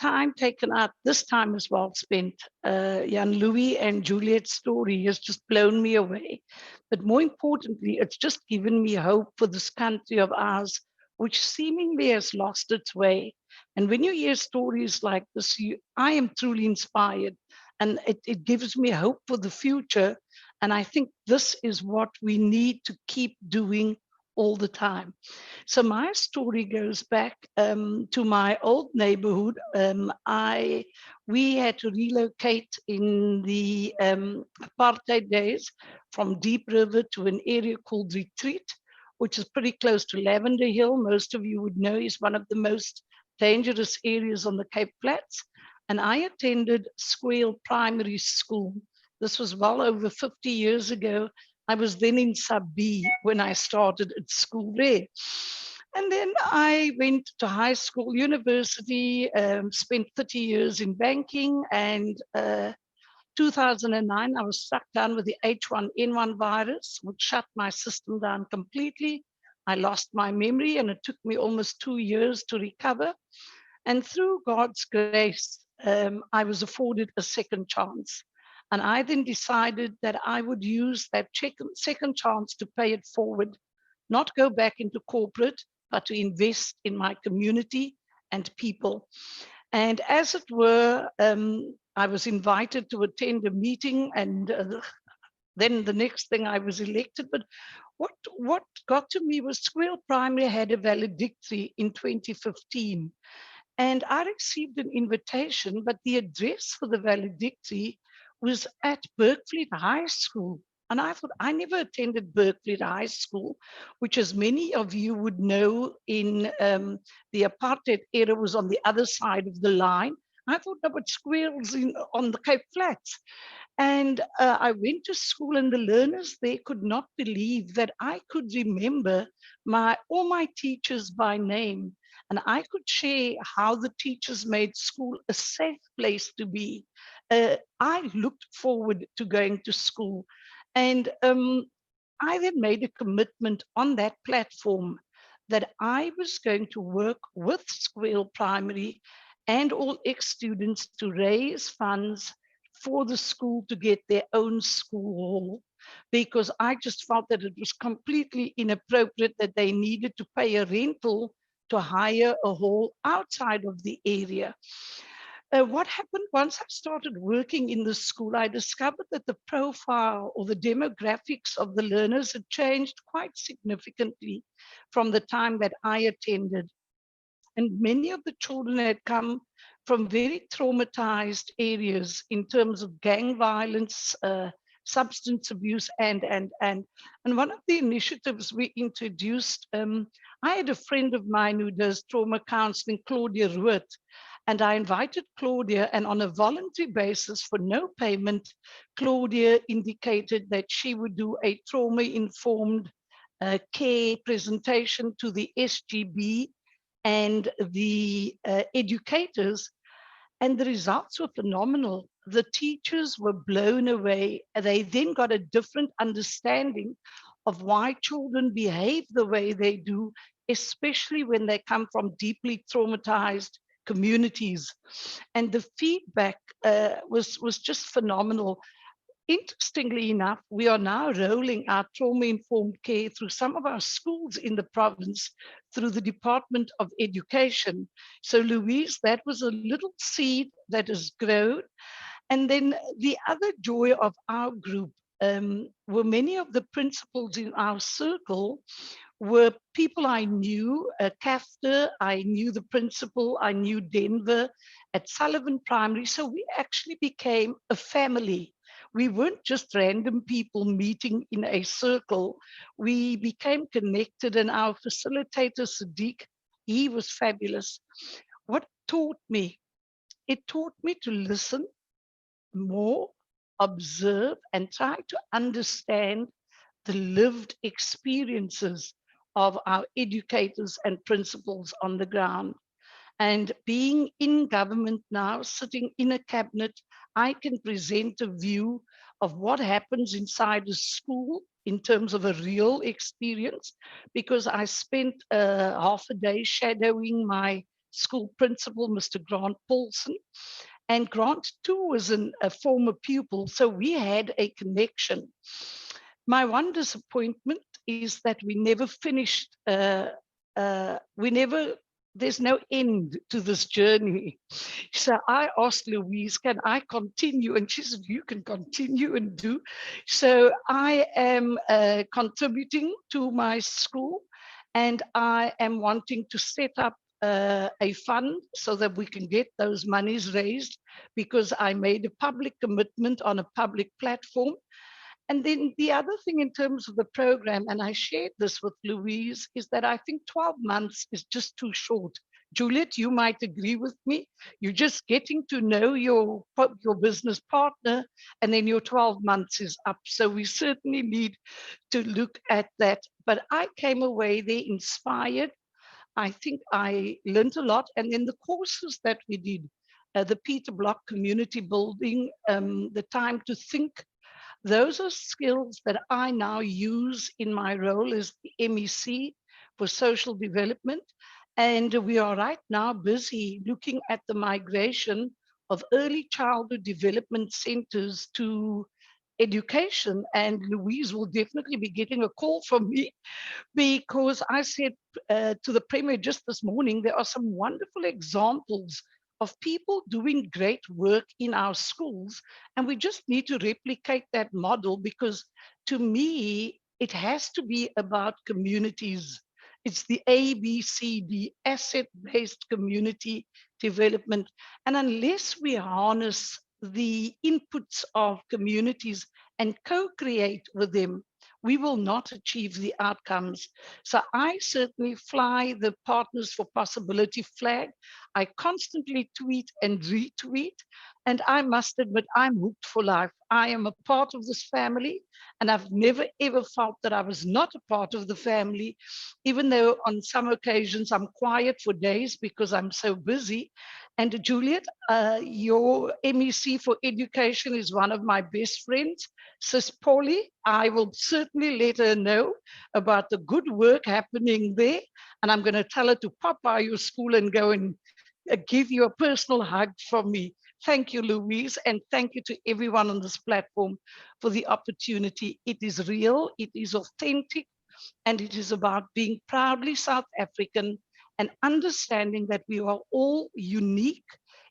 time taken up, this time is well spent. Jan-Louis and Juliet's story has just blown me away. But more importantly, it's just given me hope for this country of ours, which seemingly has lost its way. And when you hear stories like this, I am truly inspired, and it gives me hope for the future. And I think this is what we need to keep doing all the time. So my story goes back to my old neighborhood. We had to relocate in the apartheid days from Deep River to an area called Retreat, which is pretty close to Lavender Hill. Most of you would know is one of the most dangerous areas on the Cape Flats. And I attended Square Primary School. This was well over 50 years ago. I was then in sub B when I started at school there. And then I went to high school, university, spent 30 years in banking, and 2009, I was struck down with the H1N1 virus, which shut my system down completely. I lost my memory, and it took me almost 2 years to recover. And through God's grace, I was afforded a second chance. And I then decided that I would use that second chance to pay it forward, not go back into corporate, but to invest in my community and people. And as it were, I was invited to attend a meeting, and then the next thing I was elected. But what got to me was Square Primary had a valedictory in 2015. And I received an invitation, but the address for the valedictory was at Berkeley High School. And I thought, I never attended Berkeley High School, which, as many of you would know, in the apartheid era was on the other side of the line. I thought, no, but Square's on the Cape Flats. And I went to school, and the learners there could not believe that I could remember all my teachers by name. And I could share how the teachers made school a safe place to be. I looked forward to going to school. And I then made a commitment on that platform that I was going to work with Square Primary and all ex-students to raise funds for the school to get their own school hall, because I just felt that it was completely inappropriate that they needed to pay a rental to hire a hall outside of the area. What happened once I started working in the school, I discovered that the profile or the demographics of the learners had changed quite significantly from the time that I attended. And many of the children had come from very traumatized areas in terms of gang violence, substance abuse, and one of the initiatives we introduced, I had a friend of mine who does trauma counseling, Claudia Ruet, and I invited Claudia, and on a voluntary basis for no payment, Claudia indicated that she would do a trauma-informed care presentation to the SGB and the educators, and the results were phenomenal. The teachers were blown away. They then got a different understanding of why children behave the way they do, especially when they come from deeply traumatized communities. And the feedback was just phenomenal. Interestingly enough, we are now rolling out trauma-informed care through some of our schools in the province through the Department of Education. So Louise, that was a little seed that has grown. And then the other joy of our group were many of the principals in our circle were people I knew. Kafter, I knew the principal, I knew Denver at Sullivan Primary. So we actually became a family. We weren't just random people meeting in a circle. We became connected, and our facilitator, Sadiq, he was fabulous. What taught me? It taught me to listen more, observe, and try to understand the lived experiences of our educators and principals on the ground. And being in government now, sitting in a cabinet, I can present a view of what happens inside a school in terms of a real experience, because I spent half a day shadowing my school principal, Mr. Grant Paulson. And Grant too was a former pupil, so we had a connection. My one disappointment is that we never finished, we never there's no end to this journey. So I asked Louise, can I continue? And she said, you can continue and do. So I am contributing to my school, and I am wanting to set up a fund so that we can get those monies raised, because I made a public commitment on a public platform. And then the other thing in terms of the program, and I shared this with Louise, is that I think 12 months is just too short. Juliet, you might agree with me. You're just getting to know your business partner, and then your 12 months is up. So we certainly need to look at that. But I came away there inspired. I think I learned a lot. And then the courses that we did, the Peter Block community building, the time to think, those are skills that I now use in my role as the MEC for social development. And we are right now busy looking at the migration of early childhood development centers to education. And Louise will definitely be getting a call from me, because I said to the Premier just this morning, there are some wonderful examples of people doing great work in our schools, and we just need to replicate that model, because to me, it has to be about communities. It's the ABCD, asset-based community development. And unless we harness the inputs of communities and co-create with them, we will not achieve the outcomes. So I certainly fly the Partners for Possibility flag. I constantly tweet and retweet, and I must admit, I'm hooked for life. I am a part of this family, and I've never ever felt that I was not a part of the family, even though on some occasions I'm quiet for days because I'm so busy. And Juliet, your MEC for education is one of my best friends. Sis Polly, I will certainly let her know about the good work happening there. And I'm going to tell her to pop by your school and go and give you a personal hug from me. Thank you, Louise, and thank you to everyone on this platform for the opportunity. It is real, it is authentic, and it is about being proudly South African and understanding that we are all unique.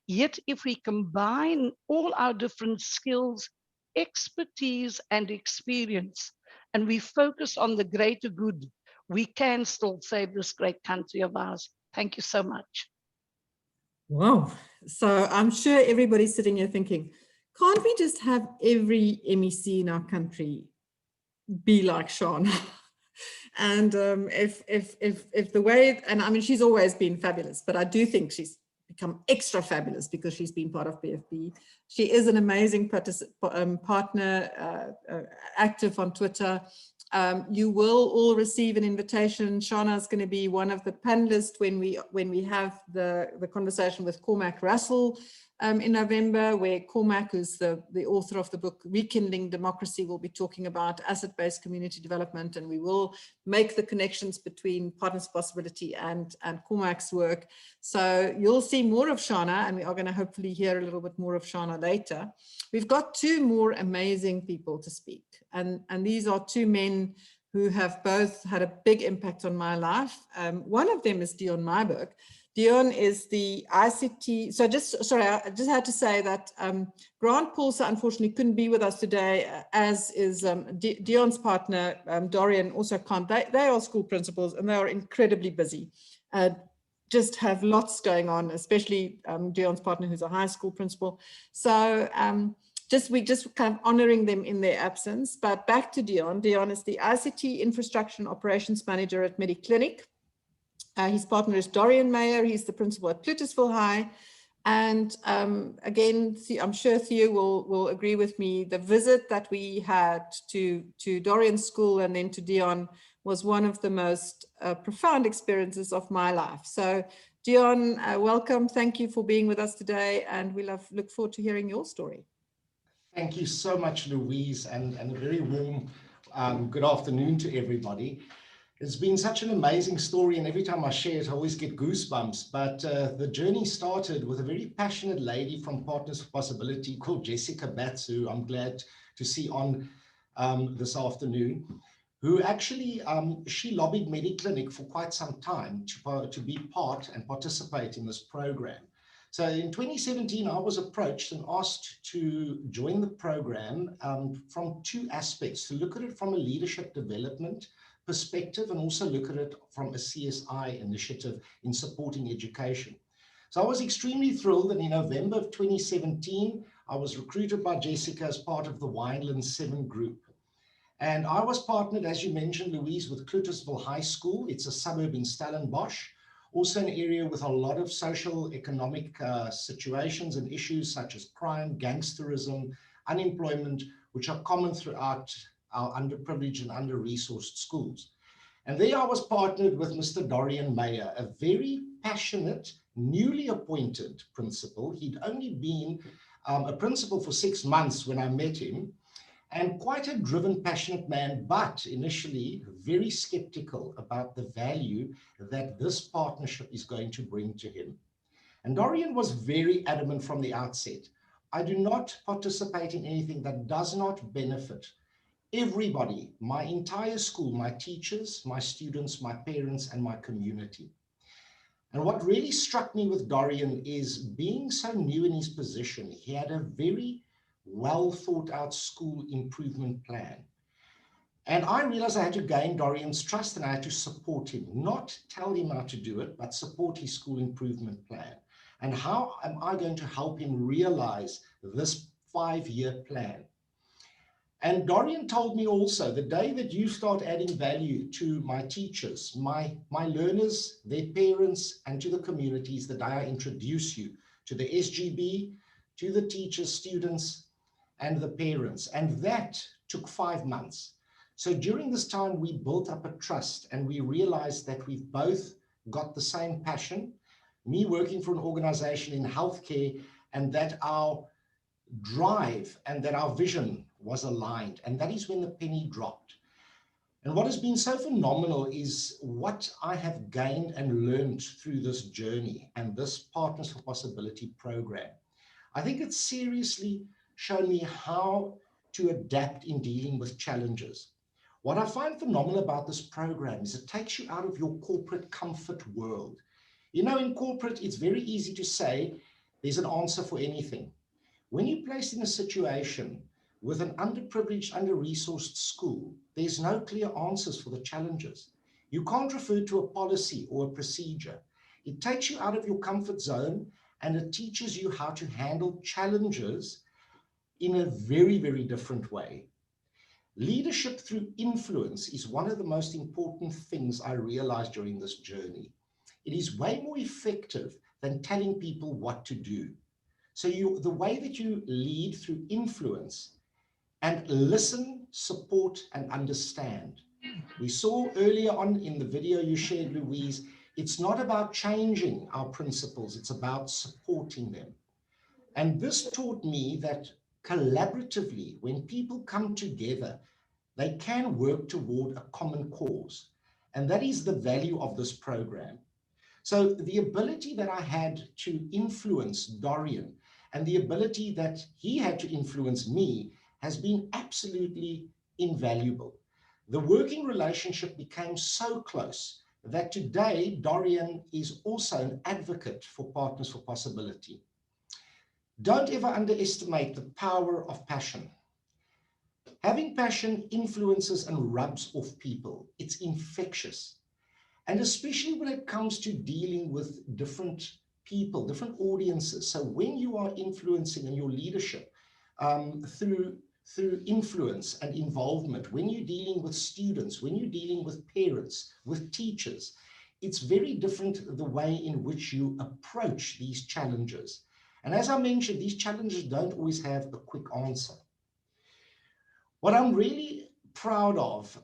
Yet if we combine all our different skills, expertise, and experience, and we focus on the greater good, we can still save this great country of ours. Thank you so much. Wow. So I'm sure everybody's sitting here thinking, can't we just have every MEC in our country be like Shauna? And if the way, and I mean, she's always been fabulous, but I do think she's become extra fabulous because she's been part of PfP. She is an amazing partner, active on Twitter. You will all receive an invitation. Shauna is going to be one of the panelists when we have the conversation with Cormac Russell in November, where Cormac, who's the author of the book Rekindling Democracy, will be talking about asset-based community development, and we will make the connections between Partners Possibility and Cormac's work. So you'll see more of Shauna, and we are going to hopefully hear a little bit more of Shauna later. We've got two more amazing people to speak, and these are two men who have both had a big impact on my life. One of them is Dion Myburg. Dion is the ICT, so I just had to say that Grant Paulser unfortunately couldn't be with us today, as is Dion's partner, Dorian, also can't. They are school principals and they are incredibly busy. Just have lots going on, especially Dion's partner, who's a high school principal. So we just kind of honoring them in their absence. But back to Dion. Dion is the ICT Infrastructure and Operations Manager at MediClinic. His partner is Dorian Meyer. He's the principal at Plutusville High. And again, I'm sure Theo will agree with me. The visit that we had to Dorian's school and then to Dion was one of the most profound experiences of my life. So Dion, welcome. Thank you for being with us today. And we look forward to hearing your story. Thank you so much, Louise, and a very warm good afternoon to everybody. It's been such an amazing story, and every time I share it, I always get goosebumps. But the journey started with a very passionate lady from Partners for Possibility called Jessica Batts, who I'm glad to see on this afternoon, who actually, she lobbied Mediclinic for quite some time to be part and participate in this program. So in 2017, I was approached and asked to join the program from two aspects, to look at it from a leadership development perspective and also look at it from a CSI initiative in supporting education. So I was extremely thrilled that in November of 2017, I was recruited by Jessica as part of the Wineland 7 group. And I was partnered, as you mentioned, Louise, with Cluttersville High School. It's a suburb in Stellenbosch, also an area with a lot of social economic situations and issues such as crime, gangsterism, unemployment, which are common throughout our underprivileged and under-resourced schools. And there I was partnered with Mr. Dorian Mayer, a very passionate, newly appointed principal. He'd only been a principal for 6 months when I met him, and quite a driven, passionate man, but initially very skeptical about the value that this partnership is going to bring to him. And Dorian was very adamant from the outset. I do not participate in anything that does not benefit everybody, my entire school, my teachers, my students, my parents, and my community. And what really struck me with Dorian is, being so new in his position, he had a very well thought out school improvement plan. And I realized I had to gain Dorian's trust and I had to support him, not tell him how to do it, but support his school improvement plan. And how am I going to help him realize this 5-year plan? And Dorian told me also, the day that you start adding value to my teachers, my learners, their parents, and to the communities, the day I introduce you to the SGB, to the teachers, students, and the parents. And that took 5 months. So during this time, we built up a trust and we realized that we've both got the same passion, me working for an organization in healthcare, and that our drive and that our vision was aligned. And that is when the penny dropped. And what has been so phenomenal is what I have gained and learned through this journey and this Partners for Possibility program. I think it's seriously shown me how to adapt in dealing with challenges. What I find phenomenal about this program is it takes you out of your corporate comfort world. You know, in corporate, it's very easy to say there's an answer for anything. When you're placed in a situation with an underprivileged, under-resourced school, there's no clear answers for the challenges. You can't refer to a policy or a procedure. It takes you out of your comfort zone and it teaches you how to handle challenges in a very, very different way. Leadership through influence is one of the most important things I realized during this journey. It is way more effective than telling people what to do. So the way that you lead through influence and listen, support, and understand. We saw earlier on in the video you shared, Louise, it's not about changing our principles, it's about supporting them. And this taught me that collaboratively, when people come together, they can work toward a common cause. And that is the value of this program. So the ability that I had to influence Dorian and the ability that he had to influence me has been absolutely invaluable. The working relationship became so close that today Dorian is also an advocate for Partners for Possibility. Don't ever underestimate the power of passion. Having passion influences and rubs off people. It's infectious. And especially when it comes to dealing with different people, different audiences. So when you are influencing in your leadership through influence and involvement, when you're dealing with students, when you're dealing with parents, with teachers, it's very different the way in which you approach these challenges. And as I mentioned, these challenges don't always have a quick answer. What I'm really proud of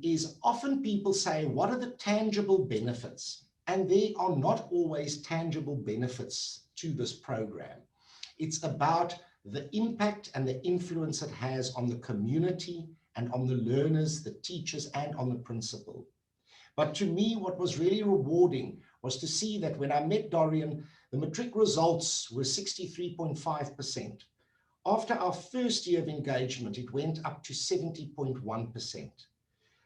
is often people say, what are the tangible benefits? And there are not always tangible benefits to this program. It's about the impact and the influence it has on the community and on the learners, the teachers, and on the principal. But to me, what was really rewarding was to see that when I met Dorian, the matric results were 63.5%. After our first year of engagement, it went up to 70.1%.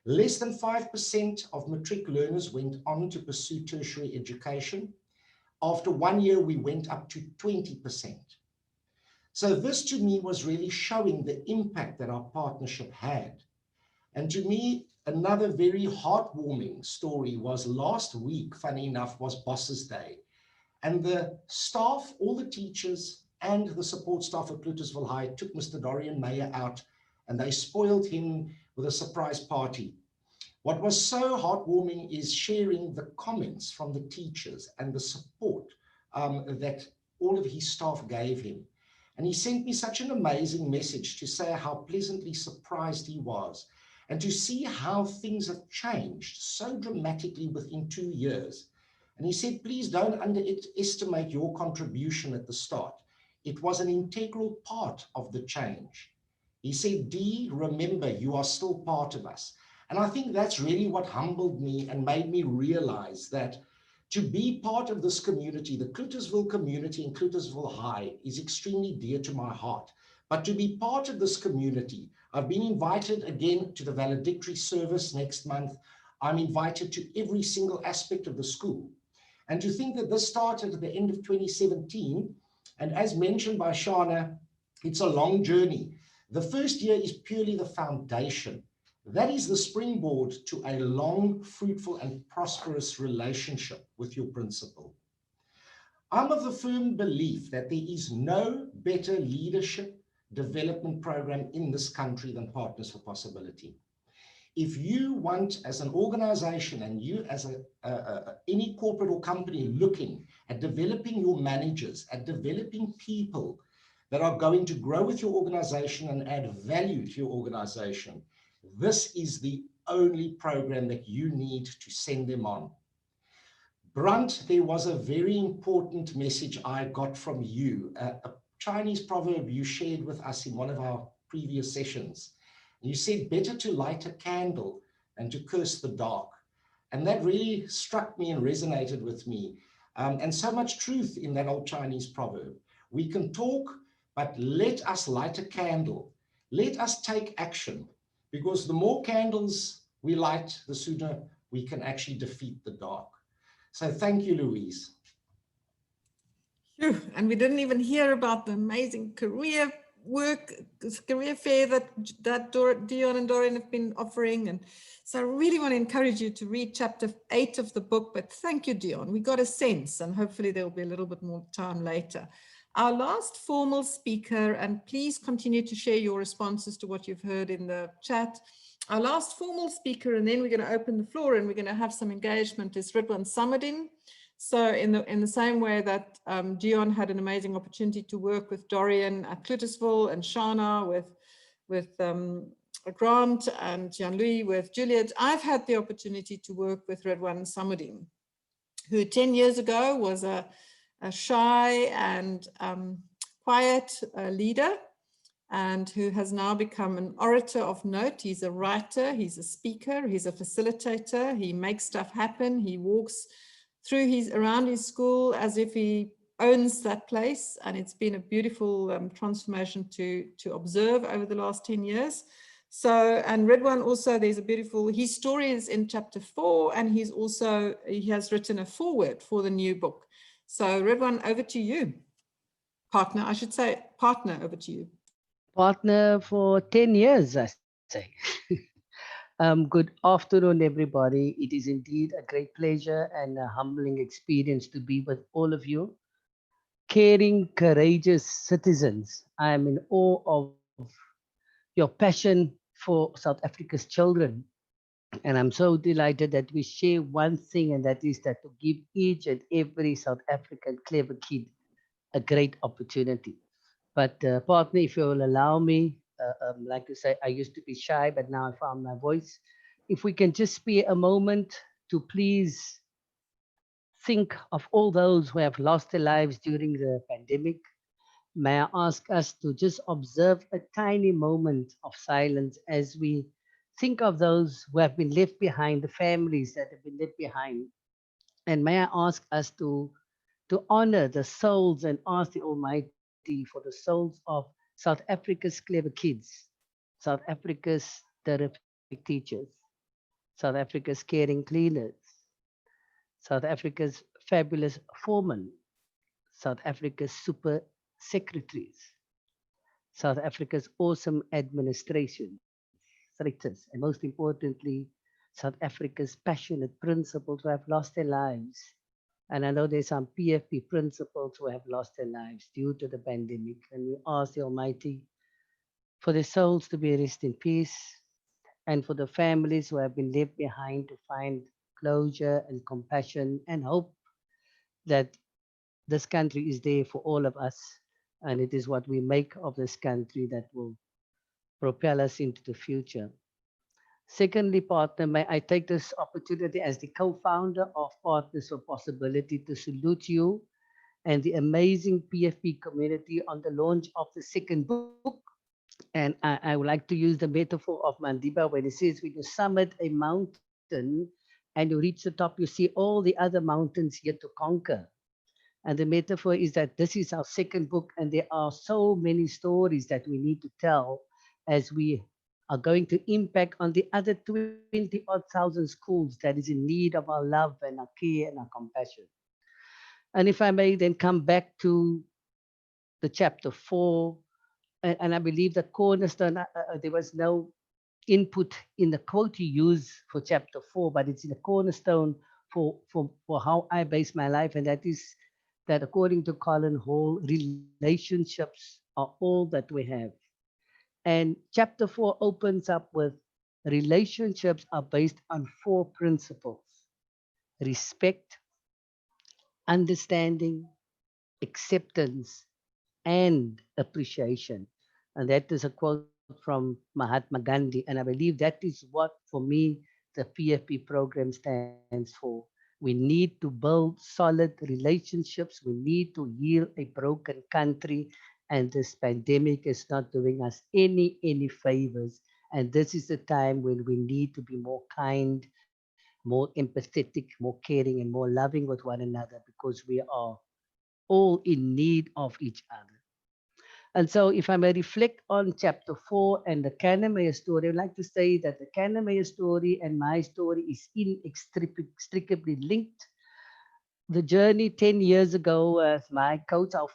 Less than 5% of matric learners went on to pursue tertiary education. After 1 year, we went up to 20%. So this to me was really showing the impact that our partnership had. And to me, another very heartwarming story was last week, funny enough, was Bosses Day. And the staff, all the teachers and the support staff at Cluttersville High took Mr. Dorian Meyer out and they spoiled him with a surprise party. What was so heartwarming is sharing the comments from the teachers and the support that all of his staff gave him. And he sent me such an amazing message to say how pleasantly surprised he was and to see how things have changed so dramatically within 2 years. And he said, please don't underestimate your contribution at the start. It was an integral part of the change. He said, Dee, remember, you are still part of us. And I think that's really what humbled me and made me realize that to be part of this community, the Cluttersville community in Cluttersville High, is extremely dear to my heart. But to be part of this community, I've been invited again to the valedictory service next month. I'm invited to every single aspect of the school. And to think that this started at the end of 2017, and as mentioned by Shauna, it's a long journey. The first year is purely the foundation. That is the springboard to a long, fruitful, and prosperous relationship with your principal. I'm of the firm belief that there is no better leadership development program in this country than Partners for Possibility. If you want, as an organization, and you as any corporate or company looking at developing your managers, at developing people that are going to grow with your organization and add value to your organization, this is the only program that you need to send them on. Brunt, there was a very important message I got from you, a Chinese proverb you shared with us in one of our previous sessions. You said, better to light a candle than to curse the dark. And that really struck me and resonated with me. And so much truth in that old Chinese proverb. We can talk, but let us light a candle. Let us take action. Because the more candles we light, the sooner we can actually defeat the dark. So thank you, Louise. Phew, and we didn't even hear about the amazing career fair that Dion and Dorian have been offering. And so I really want to encourage you to read chapter 8 of the book, but thank you, Dion. We got a sense, and hopefully there'll be a little bit more time later. Our last formal speaker, and please continue to share your responses to what you've heard in the chat. Our last formal speaker, and then we're going to open the floor and we're going to have some engagement, is Ridwan Samadin. So in the same way that Dion had an amazing opportunity to work with Dorian at Cluttersville and Shauna with Grant and Jean-Louis with Juliet, I've had the opportunity to work with Ridwan Samadin, who 10 years ago was a shy and quiet leader, and who has now become an orator of note. He's a writer, he's a speaker, he's a facilitator, he makes stuff happen, he walks around his school as if he owns that place, and it's been a beautiful transformation to observe over the last 10 years. So, and Ridwan also, there's a beautiful, his story is in chapter 4, and he has written a foreword for the new book. So Ridwan, over to you. Partner, I should say, partner, over to you. Partner for 10 years, I say. Good afternoon, everybody. It is indeed a great pleasure and a humbling experience to be with all of you. Caring, courageous citizens. I am in awe of your passion for South Africa's children. And I'm so delighted that we share one thing, and that is that to give each and every South African clever kid a great opportunity. But partner, if you will allow me, like to say, I used to be shy, but now I found my voice. If we can just spare a moment to please think of all those who have lost their lives during the pandemic, may I ask us to just observe a tiny moment of silence as we think of those who have been left behind, the families that have been left behind. And may I ask us to honor the souls and ask the Almighty for the souls of South Africa's clever kids, South Africa's terrific teachers. South Africa's caring cleaners, South Africa's fabulous foremen, South Africa's super secretaries, South Africa's awesome administration, sectors, and most importantly, South Africa's passionate principals who have lost their lives. And I know there's some PfP principals who have lost their lives due to the pandemic. And we ask the Almighty for their souls to be rest in peace and for the families who have been left behind to find closure and compassion and hope that this country is there for all of us. And it is what we make of this country that will propel us into the future. Secondly, partner, may I take this opportunity as the co-founder of Partners for Possibility to salute you and the amazing PfP community on the launch of the second book. And I would like to use the metaphor of Mandiba when it says when you summit a mountain and you reach the top, you see all the other mountains yet to conquer. And the metaphor is that this is our second book, and there are so many stories that we need to tell as we are going to impact on the other 20 odd thousand schools that is in need of our love and our care and our compassion. And if I may then come back to the chapter 4, and I believe the cornerstone, there was no input in the quote you use for chapter 4, but it's in the cornerstone for how I base my life, and that is that according to Colin Hall, relationships are all that we have. And chapter 4 opens up with relationships are based on 4 principles: respect, understanding, acceptance, and appreciation. And that is a quote from Mahatma Gandhi. And I believe that is what, for me, the PFP program stands for. We need to build solid relationships. We need to heal a broken country. And this pandemic is not doing us any favors. And this is the time when we need to be more kind, more empathetic, more caring, and more loving with one another, because we are all in need of each other. And so, if I may reflect on chapter 4 and the Kannemeyer story, I'd like to say that the Kannemeyer story and my story is inextricably linked. The journey 10 years ago, as my coach, our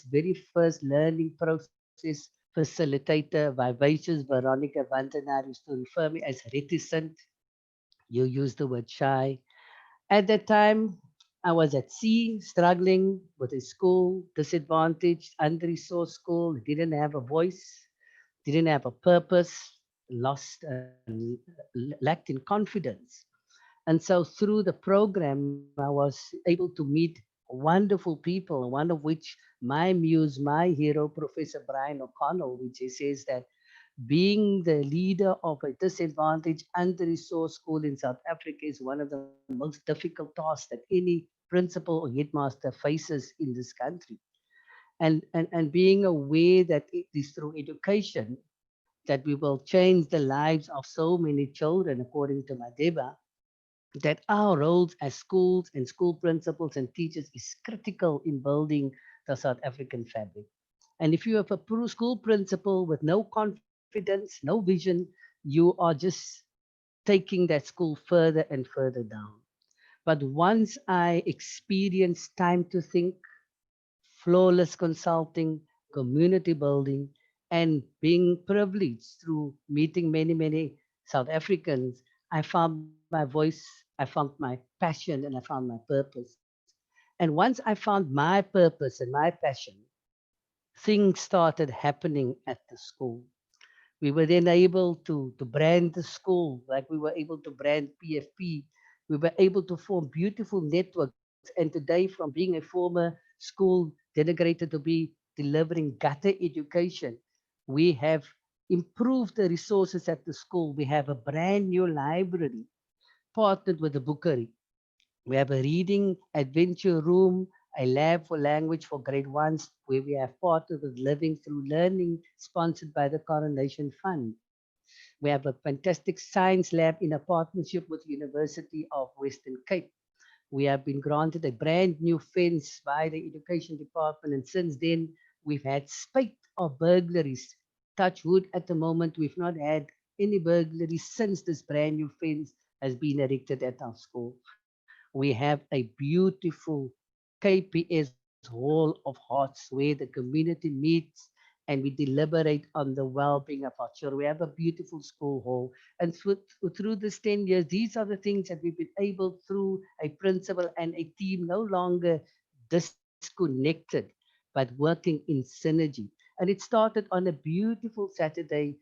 very first learning process facilitator, vivacious Veronica Vandenaar, used to refer me as reticent. You use the word shy. At that time, I was at sea, struggling with a school, disadvantaged, under-resourced school, didn't have a voice, didn't have a purpose, lost and lacked in confidence. And so through the program, I was able to meet wonderful people, one of which my muse, my hero, Professor Brian O'Connell, which he says that being the leader of a disadvantaged, under-resourced school in South Africa is one of the most difficult tasks that any principal or headmaster faces in this country. And being aware that it is through education that we will change the lives of so many children, according to Madeba, that our roles as schools and school principals and teachers is critical in building the South African fabric. And if you have a school principal with no confidence, no vision, you are just taking that school further and further down. But once I experienced time to think, flawless consulting, community building, and being privileged through meeting many South Africans, I found my voice, I found my passion, and I found my purpose. And once I found my purpose and my passion, things started happening at the school. We were then able to brand the school like we were able to brand PFP. We were able to form beautiful networks. And today, from being a former school denigrated to be delivering gutter education, we have improved the resources at the school. We have a brand new library partnered with the bookery. We have a reading adventure room, a lab for language for grade ones, where we have partnered with Living Through Learning, sponsored by the Coronation Fund. We have a fantastic science lab in a partnership with University of Western Cape. We have been granted a brand new fence by the Education Department, and since then, we've had spate of burglaries. Touch wood, at the moment, we've not had any burglaries since this brand new fence has been erected at our school. We have a beautiful KPS Hall of Hearts where the community meets and we deliberate on the well-being of our children. We have a beautiful school hall. And through this 10 years, these are the things that we've been able through a principal and a team no longer disconnected, but working in synergy. And it started on a beautiful Saturday,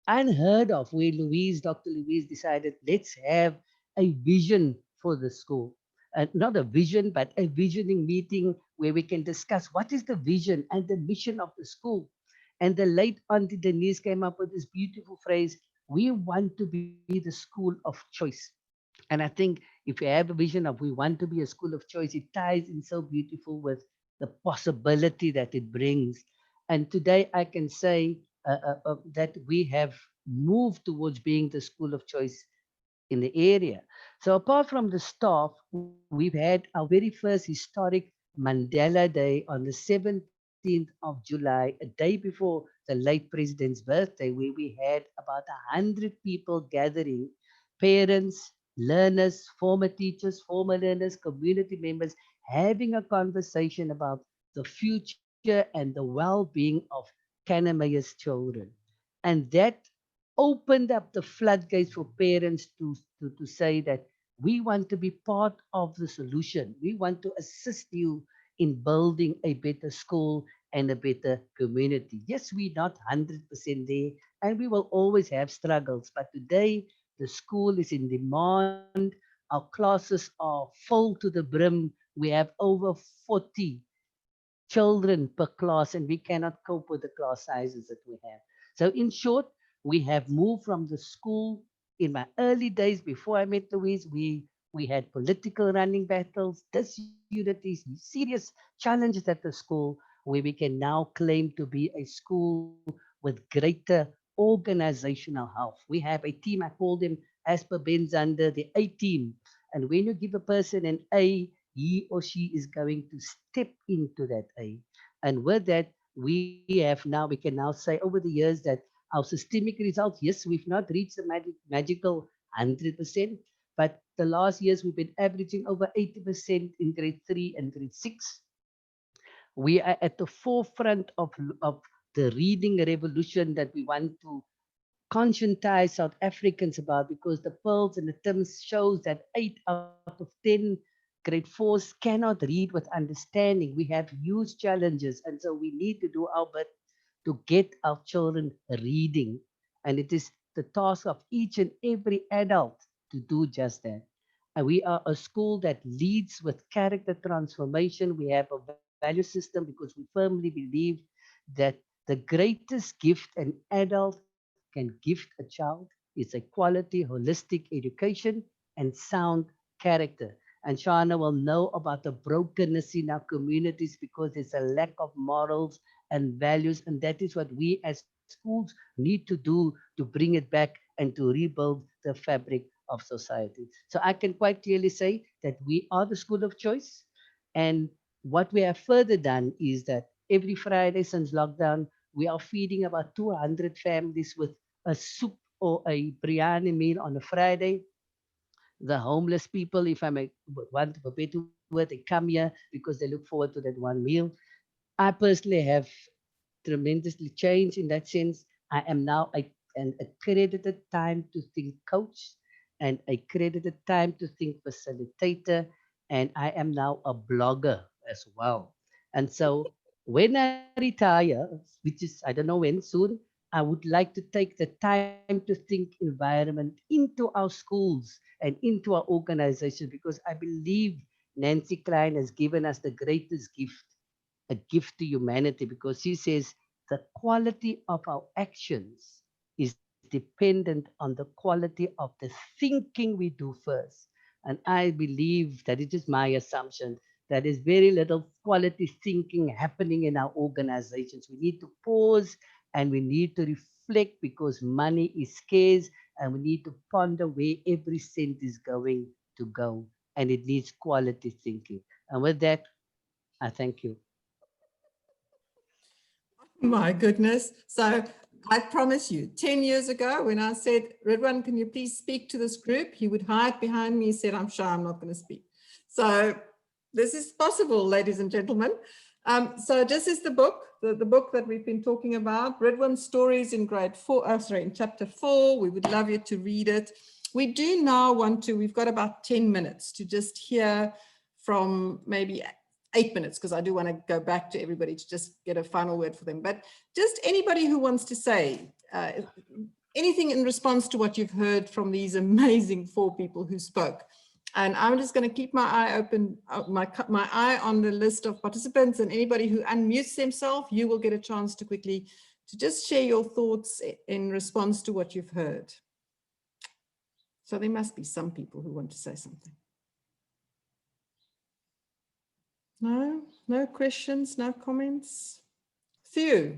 unheard of, where Dr. Louise decided, let's have a vision for the school. Not a vision, but a visioning meeting where we can discuss what is the vision and the mission of the school. And the late Auntie Denise came up with this beautiful phrase, we want to be the school of choice. And I think if you have a vision of we want to be a school of choice, it ties in so beautiful with the possibility that it brings. And today I can say that we have moved towards being the school of choice in the area. So apart from the staff, we've had our very first historic Mandela Day on the 17th of July, a day before the late president's birthday, where we had about 100 people gathering, parents, learners, former teachers, former learners, community members, having a conversation about the future and the well-being of Kanemaya's children. And that opened up the floodgates for parents to say that we want to be part of the solution. We want to assist you in building a better school and a better community. Yes, we're not 100% there, and we will always have struggles. But today, the school is in demand. Our classes are full to the brim. We have over 40 children per class, and we cannot cope with the class sizes that we have. So, in short, we have moved from the school. In my early days before I met Louise, we had political running battles, disunities, serious challenges at the school, where we can now claim to be a school with greater organizational health. We have a team, I call them as per Ben Zander, the A team. And when you give a person an A, he or she is going to step into that A. And with that, we can now say over the years that our systemic results, yes, we've not reached the magical 100%, but the last years we've been averaging over 80% in grade 3 and grade 6. We are at the forefront of the reading revolution that we want to conscientize South Africans about, because the pearls and the Tims shows that 8 out of 10 grade 4s cannot read with understanding. We have huge challenges, and so we need to do our bit to get our children reading. And it is the task of each and every adult to do just that. And we are a school that leads with character transformation. We have a value system because we firmly believe that the greatest gift an adult can gift a child is a quality, holistic education and sound character. And Shauna will know about the brokenness in our communities because there's a lack of morals and values. And that is what we as schools need to do to bring it back and to rebuild the fabric of society. So I can quite clearly say that we are the school of choice. And what we have further done is that every Friday since lockdown, we are feeding about 200 families with a soup or a biryani meal on a Friday. The homeless people, if I may want a better word, they come here because they look forward to that one meal. I personally have tremendously changed in that sense. I am now an accredited time to think coach and accredited time to think facilitator, and I am now a blogger as well. And so when I retire, which is I don't know when soon, I would like to take the time to think environment into our schools and into our organization, because I believe Nancy Klein has given us the greatest gift, a gift to humanity, because she says the quality of our actions is dependent on the quality of the thinking we do first. And I believe that it is my assumption that there's very little quality thinking happening in our organizations. We need to pause and we need to reflect, because money is scarce, and we need to ponder where every cent is going to go. And it needs quality thinking. And with that, I thank you. My goodness. So I promise you, 10 years ago, when I said, Ridwan, can you please speak to this group? He would hide behind me and said, I'm sure I'm not going to speak. So this is possible, ladies and gentlemen. So this is the book, the book that we've been talking about, Ridwan's Stories in in chapter 4. We would love you to read it. We do now want to, we've got about 10 minutes to just hear from maybe 8 minutes, because I do want to go back to everybody to just get a final word for them. But just anybody who wants to say anything in response to what you've heard from these amazing 4 people who spoke. And I'm just going to keep my eye open, my eye on the list of participants, and anybody who unmutes themselves, you will get a chance to quickly to just share your thoughts in response to what you've heard. So there must be some people who want to say something. No, no questions, no comments. Theo,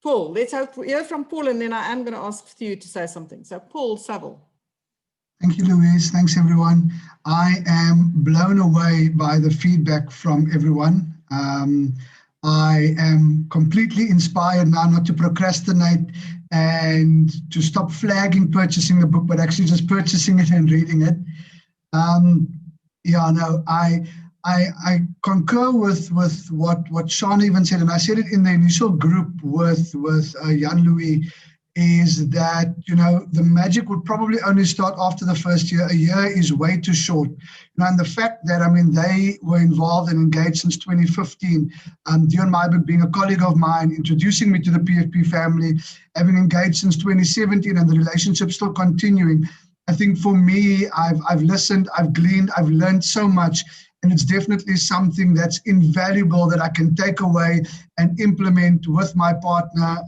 Paul, let's hear from Paul, and then I am going to ask Theo to say something. So Paul Saville. Thank you, Louise. Thanks, everyone. I am blown away by the feedback from everyone. I am completely inspired now not to procrastinate and to stop flagging purchasing the book, but actually just purchasing it and reading it. Yeah, no, I concur with what Shauna even said, and I said it in the initial group with Jan-Louis, is that, you know, the magic would probably only start after the first year. A year is way too short. And the fact that, I mean, they were involved and engaged since 2015, Dion Meiberg being a colleague of mine, introducing me to the PfP family, having engaged since 2017, and the relationship still continuing. I think for me, I've listened, I've gleaned, I've learned so much. And it's definitely something that's invaluable that I can take away and implement with my partner,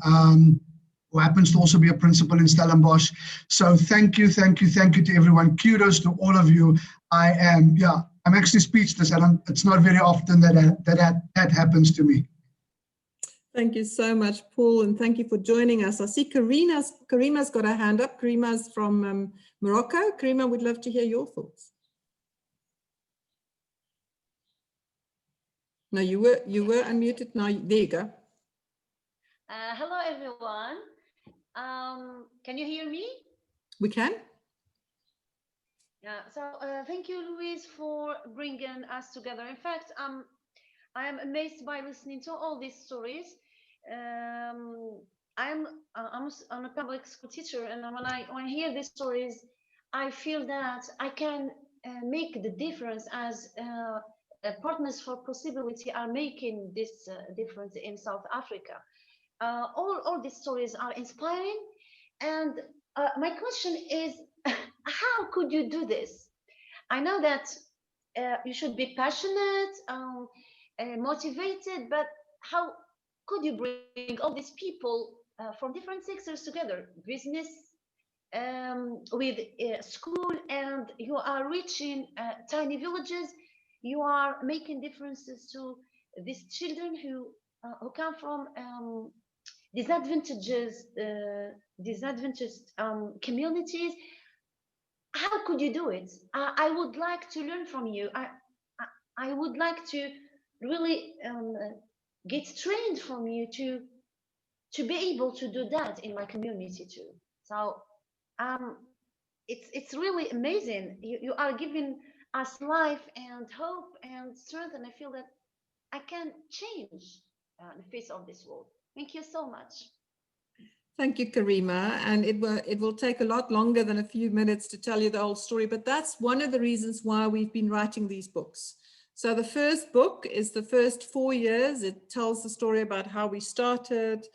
who happens to also be a principal in Stellenbosch. So thank you to everyone. Kudos to all of you. I'm actually speechless. It's not very often that happens to me. Thank you so much, Paul, and thank you for joining us. I see Karima's got her hand up. Karima's from Morocco. Karima, would love to hear your thoughts. No, you were unmuted. Now there you go. Hello, everyone. Can you hear me? We can. Yeah. So thank you, Louise, for bringing us together. In fact, I am amazed by listening to all these stories. I'm a public school teacher, and when I hear these stories, I feel that I can make the difference as Partners for Possibility are making this difference in South Africa. All these stories are inspiring, and my question is, how could you do this? I know that you should be passionate, motivated, but how could you bring all these people from different sectors together, business, with school, and you are reaching tiny villages, you are making differences to these children who come from disadvantaged communities. How could you do it? I would like to learn from you. I would like to really get trained from you to be able to do that in my community too. So it's really amazing. You are giving us life and hope and strength, and I feel that I can change the face of this world. Thank you so much. Thank you, Karima. And it will take a lot longer than a few minutes to tell you the whole story, but that's one of the reasons why we've been writing these books. So the first book is the first 4 years. It tells the story about how we started,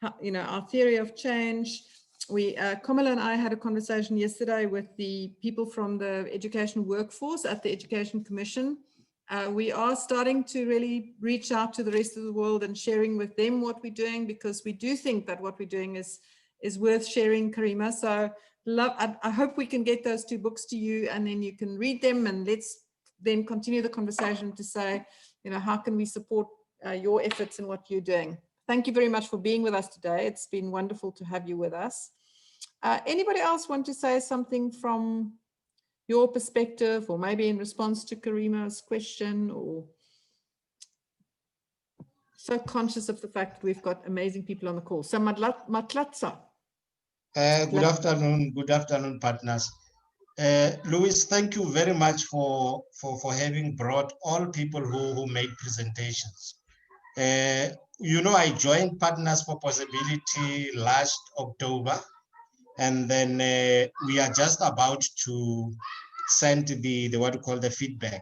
our theory of change. Kamala and I had a conversation yesterday with the people from the education workforce at the Education Commission. We are starting to really reach out to the rest of the world and sharing with them what we're doing, because we do think that what we're doing is worth sharing, Karima. So I hope we can get those 2 books to you, and then you can read them, and let's then continue the conversation to say, how can we support your efforts and what you're doing. Thank you very much for being with us today. It's been wonderful to have you with us. Anybody else want to say something from your perspective, or maybe in response to Karima's question, or so conscious of the fact that we've got amazing people on the call. So Matlatsa. Good afternoon, partners. Louis, thank you very much for having brought all people who made presentations. You know, I joined Partners for Possibility last October, and then we are just about to send the what you call the feedback.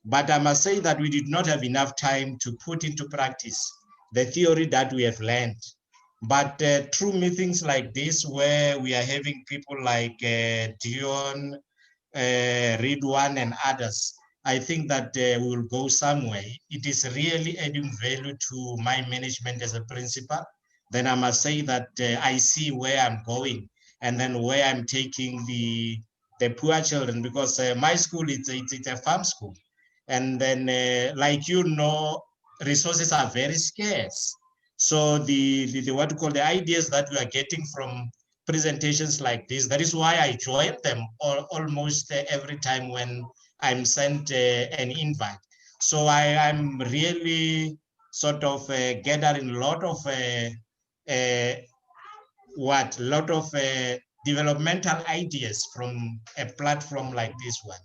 But I must say that we did not have enough time to put into practice the theory that we have learned. But through meetings like this, where we are having people like Dion, Ridwan, and others, I think that we will go somewhere. It is really adding value to my management as a principal. Then I must say that I see where I'm going and then where I'm taking the poor children, because my school, it's a farm school. And then, like you know, resources are very scarce. So the what you call the ideas that we are getting from presentations like this, that is why I join them almost every time when I'm sent an invite. So I'm really sort of gathering a lot of developmental ideas from a platform like this one.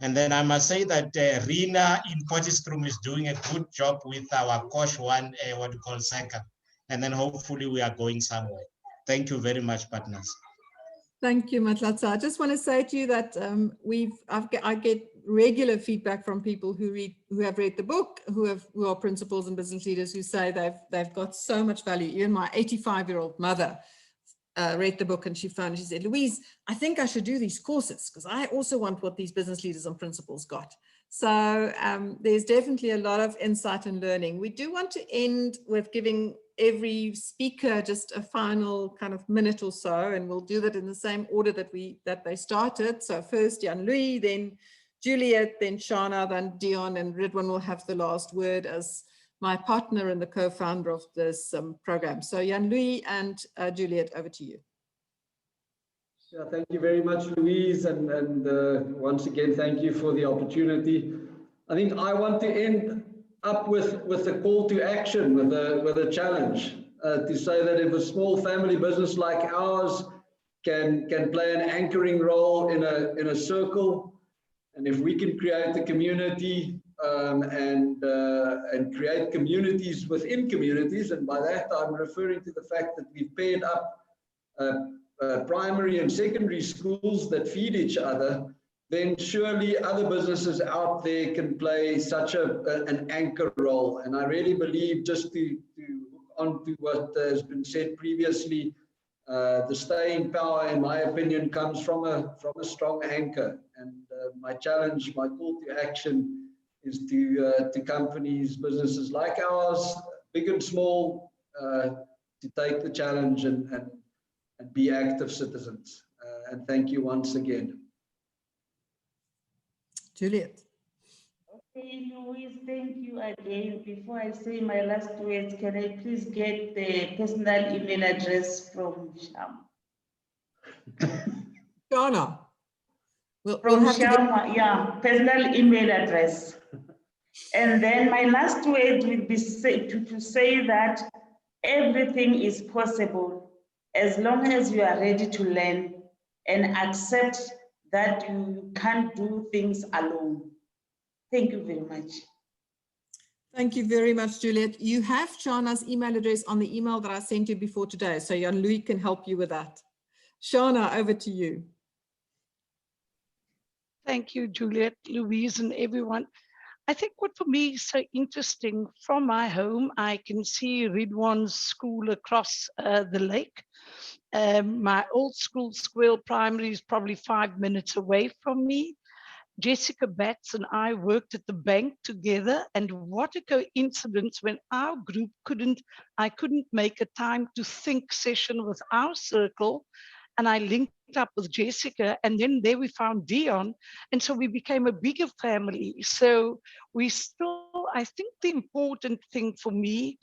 And then I must say that Rina in Potchefstroom is doing a good job with our coach one, what we call second. And then hopefully we are going somewhere. Thank you very much, partners. Thank you, Matlatsa. I just want to say to you that I get regular feedback from people who have read the book, who are principals and business leaders, who say they've got so much value. Even my 85-year-old mother read the book, and she phoned and she said, Louise, I think I should do these courses because I also want what these business leaders and principals got. So there's definitely a lot of insight and learning. We do want to end with giving every speaker just a final kind of minute or so, and we'll do that in the same order that they started. So first Jan-Louis, then Juliet, then Shauna, then Dion, and Ridwan will have the last word as my partner and the co-founder of this program. So Jan-Louis and Juliet, over to you. Yeah, thank you very much, Louise, and once again, thank you for the opportunity. I think I want to end up with a call to action, with a challenge, to say that if a small family business like ours can play an anchoring role in a circle, and if we can create a community and create communities within communities, and by that I'm referring to the fact that we've paired up primary and secondary schools that feed each other, then surely other businesses out there can play such an anchor role. And I really believe, just to on to what has been said previously, the staying power, in my opinion, comes from a strong anchor. And my challenge, my call to action is to companies, businesses like ours, big and small, to take the challenge and be active citizens. And thank you once again. Juliet. Okay, Louise, thank you again. Before I say my last words, can I please get the personal email address from Sham? Shauna. From Sham, yeah, personal email address. And then my last word would be to say that everything is possible as long as you are ready to learn and accept that you can't do things alone. Thank you very much. Thank you very much, Juliet. You have Shauna's email address on the email that I sent you before today, so Jan-Louis can help you with that. Shauna, over to you. Thank you, Juliet, Louise, and everyone. I think what for me is so interesting, from my home, I can see Ridwan's school across the lake. My old school, Squirrel Primary, is probably 5 minutes away from me. Jessica Batts and I worked at the bank together, and what a coincidence when our group I couldn't make a time to think session with our circle, and I linked up with Jessica, and then there we found Dion, and so we became a bigger family. So we still, I think the important thing for me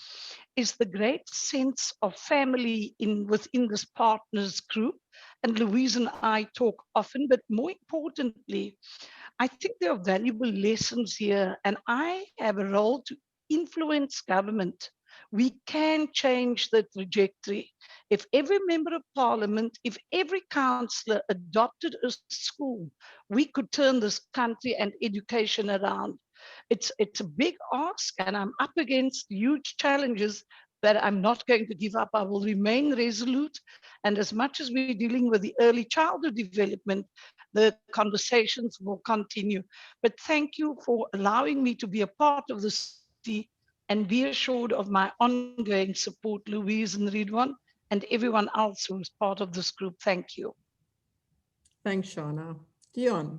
is the great sense of family within this partners group, and Louise and I talk often, but more importantly, I think there are valuable lessons here, and I have a role to influence government. We can change the trajectory. If every member of parliament, if every councillor adopted a school, we could turn this country and education around. It's a big ask, and I'm up against huge challenges, but I'm not going to give up. I will remain resolute. And as much as we're dealing with the early childhood development, the conversations will continue. But thank you for allowing me to be a part of this, and be assured of my ongoing support, Louise and Ridwan, and everyone else who is part of this group. Thank you. Thanks, Shauna. Dion.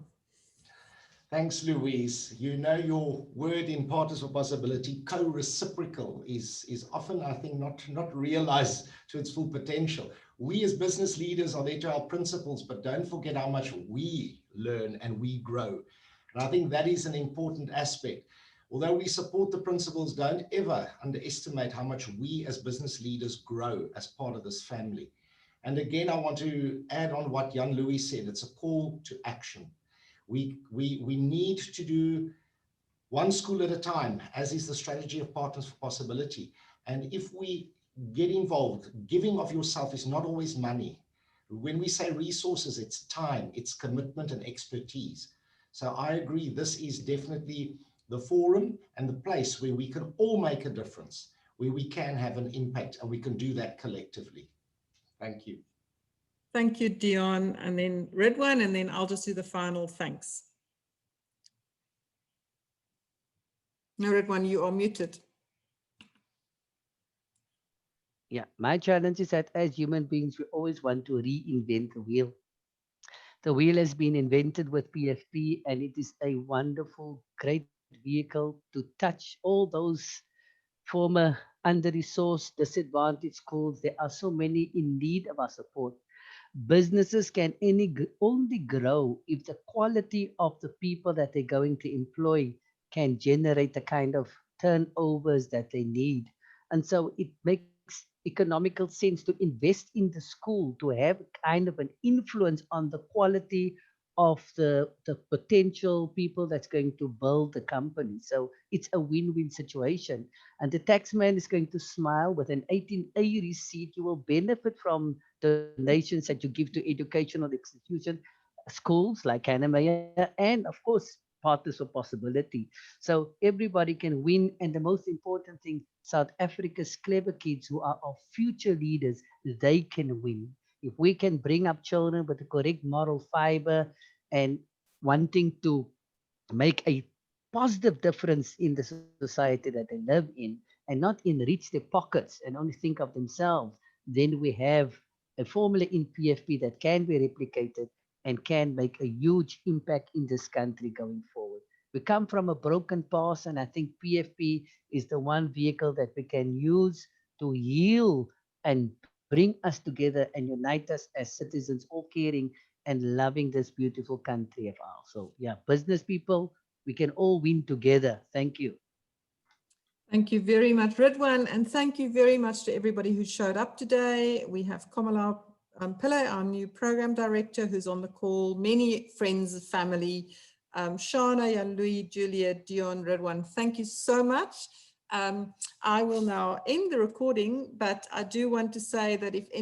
Thanks, Louise. You know, your word in Partners for Possibility, co-reciprocal, is often, I think, not realized to its full potential. We as business leaders are there to help principals, but don't forget how much we learn and we grow. And I think that is an important aspect. Although we support the principals, don't ever underestimate how much we as business leaders grow as part of this family. And again, I want to add on what Jan-Louis said. It's a call to action. We need to do one school at a time, as is the strategy of Partners for Possibility. And if we get involved, giving of yourself is not always money. When we say resources, it's time, it's commitment and expertise. So I agree, this is definitely the forum and the place where we can all make a difference, where we can have an impact, and we can do that collectively. Thank you. Thank you, Dion. And then Ridwan, and then I'll just do the final thanks. No, Ridwan, you are muted. Yeah, my challenge is that as human beings, we always want to reinvent the wheel. The wheel has been invented with PfP, and it is a wonderful, great vehicle to touch all those former under-resourced, disadvantaged schools. There are so many in need of our support. Businesses can only grow if the quality of the people that they're going to employ can generate the kind of turnovers that they need. And so it makes economical sense to invest in the school, to have kind of an influence on the quality of the potential people that's going to build the company. So it's a win-win situation. And the taxman is going to smile with an 18A receipt. You will benefit from donations that you give to educational institutions, schools like Hannemeyer, and of course, Partners for Possibility. So everybody can win. And the most important thing, South Africa's clever kids who are our future leaders, they can win. If we can bring up children with the correct moral fiber and wanting to make a positive difference in the society that they live in, and not enrich their pockets and only think of themselves, then we have a formula in PfP that can be replicated and can make a huge impact in this country going forward. We come from a broken past, and I think PfP is the one vehicle that we can use to heal and bring us together and unite us as citizens, all caring and loving this beautiful country of ours. So yeah, business people, we can all win together. Thank you. Thank you very much, Ridwan, and thank you very much to everybody who showed up today. We have Kamala Pillay, our new program director, who's on the call, many friends, family, Shauna, Jan-Louis, Julia, Dion, Ridwan, thank you so much. I will now end the recording, but I do want to say that if any